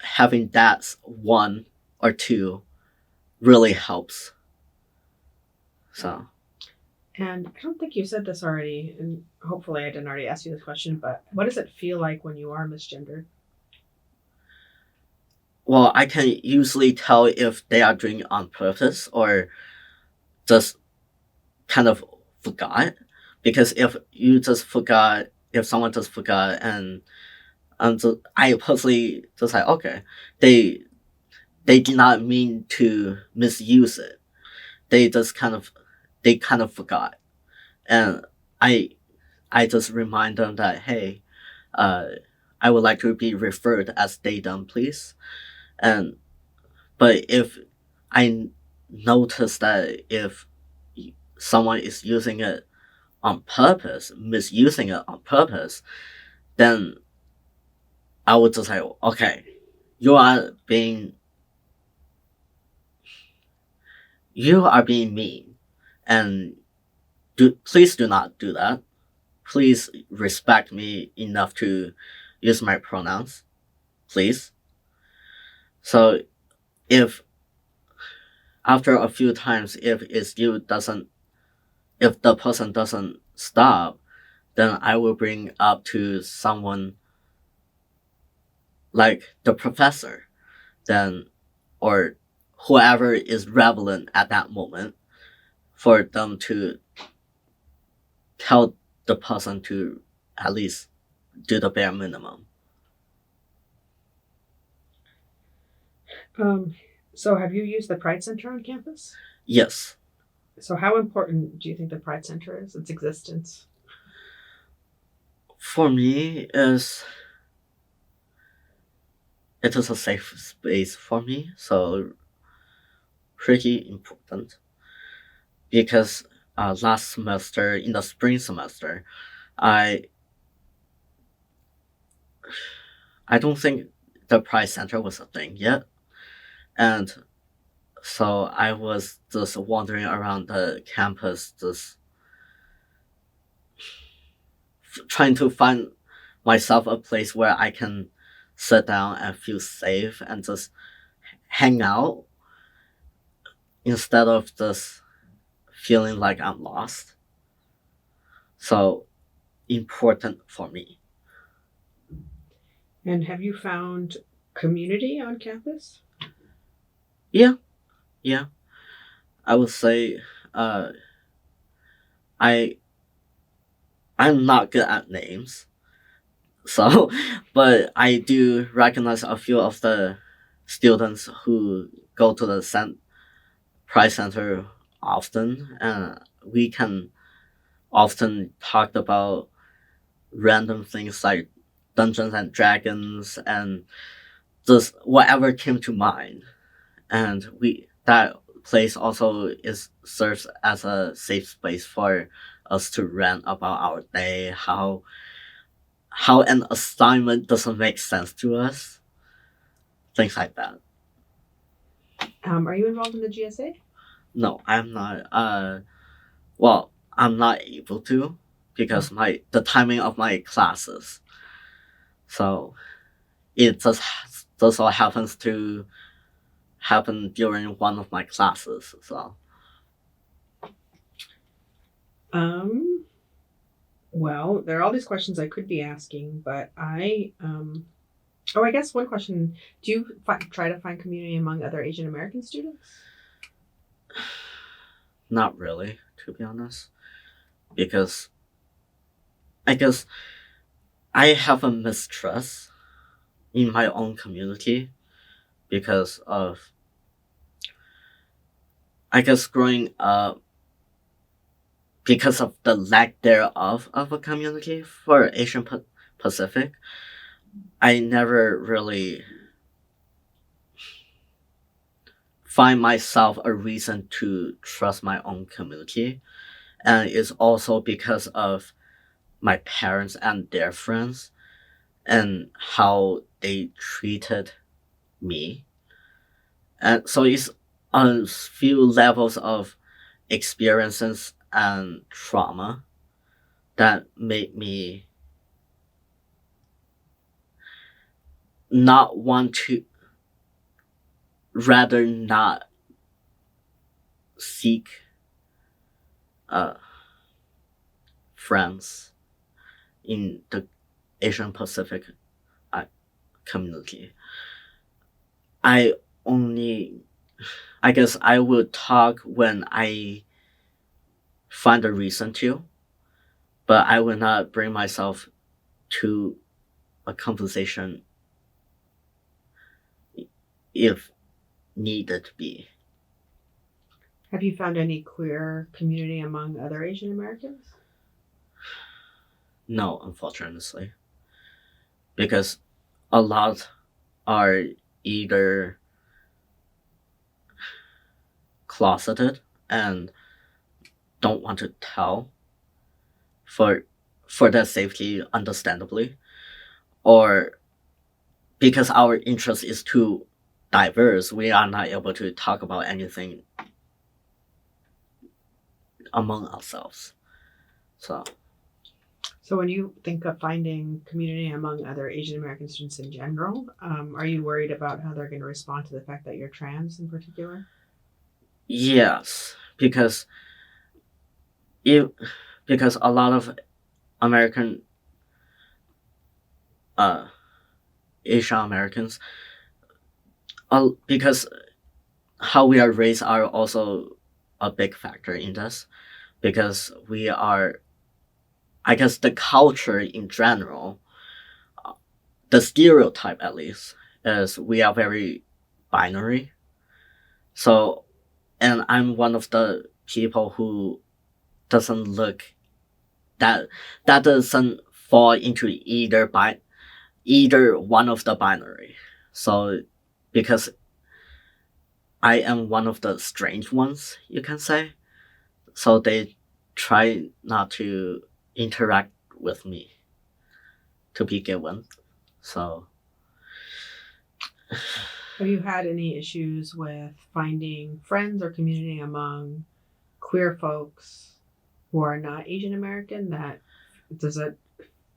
having that one or two really helps. So. And I don't think you said this already, and hopefully I didn't already ask you this question, but what does it feel like when you are misgendered? Well, I can usually tell if they are doing it on purpose or just kind of forgot. Because if someone just forgot, and I personally just like, okay, they did not mean to misuse it. They kind of forgot, and I just remind them that, hey, I would like to be referred as they them, please. But if I notice that if someone is using it on purpose, misusing it on purpose, then I would just say, okay, you are being mean, and please do not do that. Please respect me enough to use my pronouns, please. So if after a few times, if the person doesn't stop, then I will bring up to someone like the professor, then, or whoever is relevant at that moment for them to tell the person to at least do the bare minimum. So have you used the Pride Center on campus? Yes. So how important do you think the Pride Center is, its existence? For me, it is a safe space for me, so pretty important. Because last semester, in the spring semester, I don't think the Pride Center was a thing yet, and so I was just wandering around the campus, just trying to find myself a place where I can sit down and feel safe and just hang out instead of just feeling like I'm lost. So important for me. And have you found community on campus? Yeah. I would say I I'm not good at names. So but I do recognize a few of the students who go to the Pride Center often, and we can often talk about random things like Dungeons and Dragons and just whatever came to mind. And that place also serves as a safe space for us to rant about our day, how an assignment doesn't make sense to us, things like that. Are you involved in the GSA? No, I'm not. Well, I'm not able to because the timing of my classes. So it just all happens to happen during one of my classes. So Well, there are all these questions I could be asking, but I guess one question: do you try to find community among other Asian American students? not really, to be honest, because I guess I have a mistrust in my own community because of, I guess, growing up, because of the lack thereof of a community for Asian Pacific. I never really find myself a reason to trust my own community. And it's also because of my parents and their friends and how they treated me. And so it's a few levels of experiences and trauma that made me not want to, rather not seek friends in the Asian Pacific community. I only, I guess I will talk when I find a reason to, but I will not bring myself to a conversation if needed to be. Have you found any queer community among other Asian Americans? No, unfortunately. Because a lot are either closeted and don't want to tell for their safety, understandably, or because our interest is too diverse, we are not able to talk about anything among ourselves. So when you think of finding community among other Asian American students in general, are you worried about how they're going to respond to the fact that you're trans in particular? Yes, because a lot of American Asian Americans, because how we are raised are also a big factor in this, because we are, I guess, the culture in general, the stereotype at least, is we are very binary. So, and I'm one of the people who doesn't look that doesn't fall into either one of the binary. So, because I am one of the strange ones, you can say. So they try not to interact with me to begin with. So, Have you had any issues with finding friends or community among queer folks who are not Asian American? Does it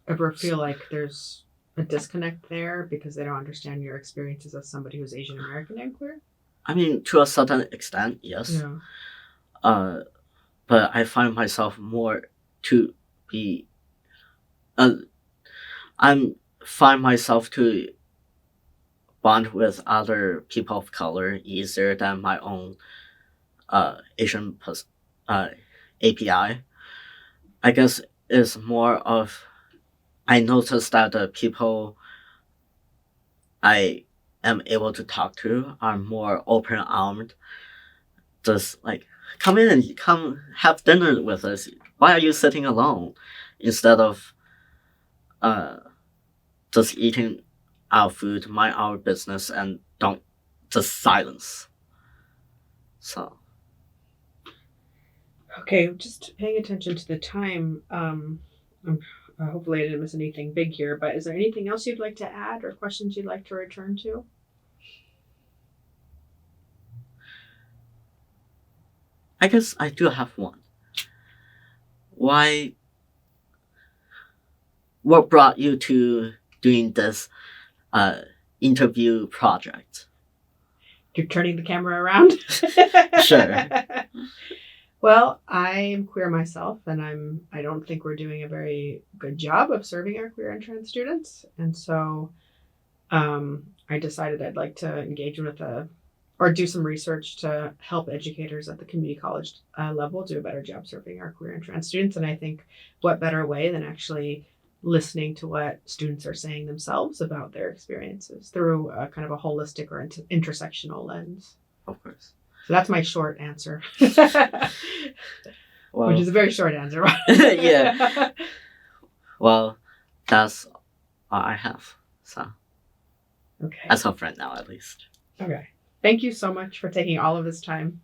ever feel like there's a disconnect there because they don't understand your experiences as somebody who's Asian American and queer? I mean, to a certain extent, yes. Yeah. But I find myself more to be, find myself to bond with other people of color easier than my own Asian API. I guess it's more of, I noticed that the people I am able to talk to are more open armed. Just like, come in and come have dinner with us. Why are you sitting alone? Instead of just eating our food, mind our business, and don't just silence. So. Okay, just paying attention to the time. Hopefully, I didn't miss anything big here, but is there anything else you'd like to add or questions you'd like to return to? I guess I do have one. What brought you to doing this interview project? You're turning the camera around? Sure. Well, I am queer myself, and I don't think we're doing a very good job of serving our queer and trans students. And so I decided I'd like to engage with or do some research to help educators at the community college level do a better job serving our queer and trans students. And I think what better way than actually listening to what students are saying themselves about their experiences through a kind of a holistic or intersectional lens. Of course. So that's my short answer. Well, which is a very short answer, right? Yeah. Well, that's all I have. So, Okay. as of right now, at least. Okay. Thank you so much for taking all of this time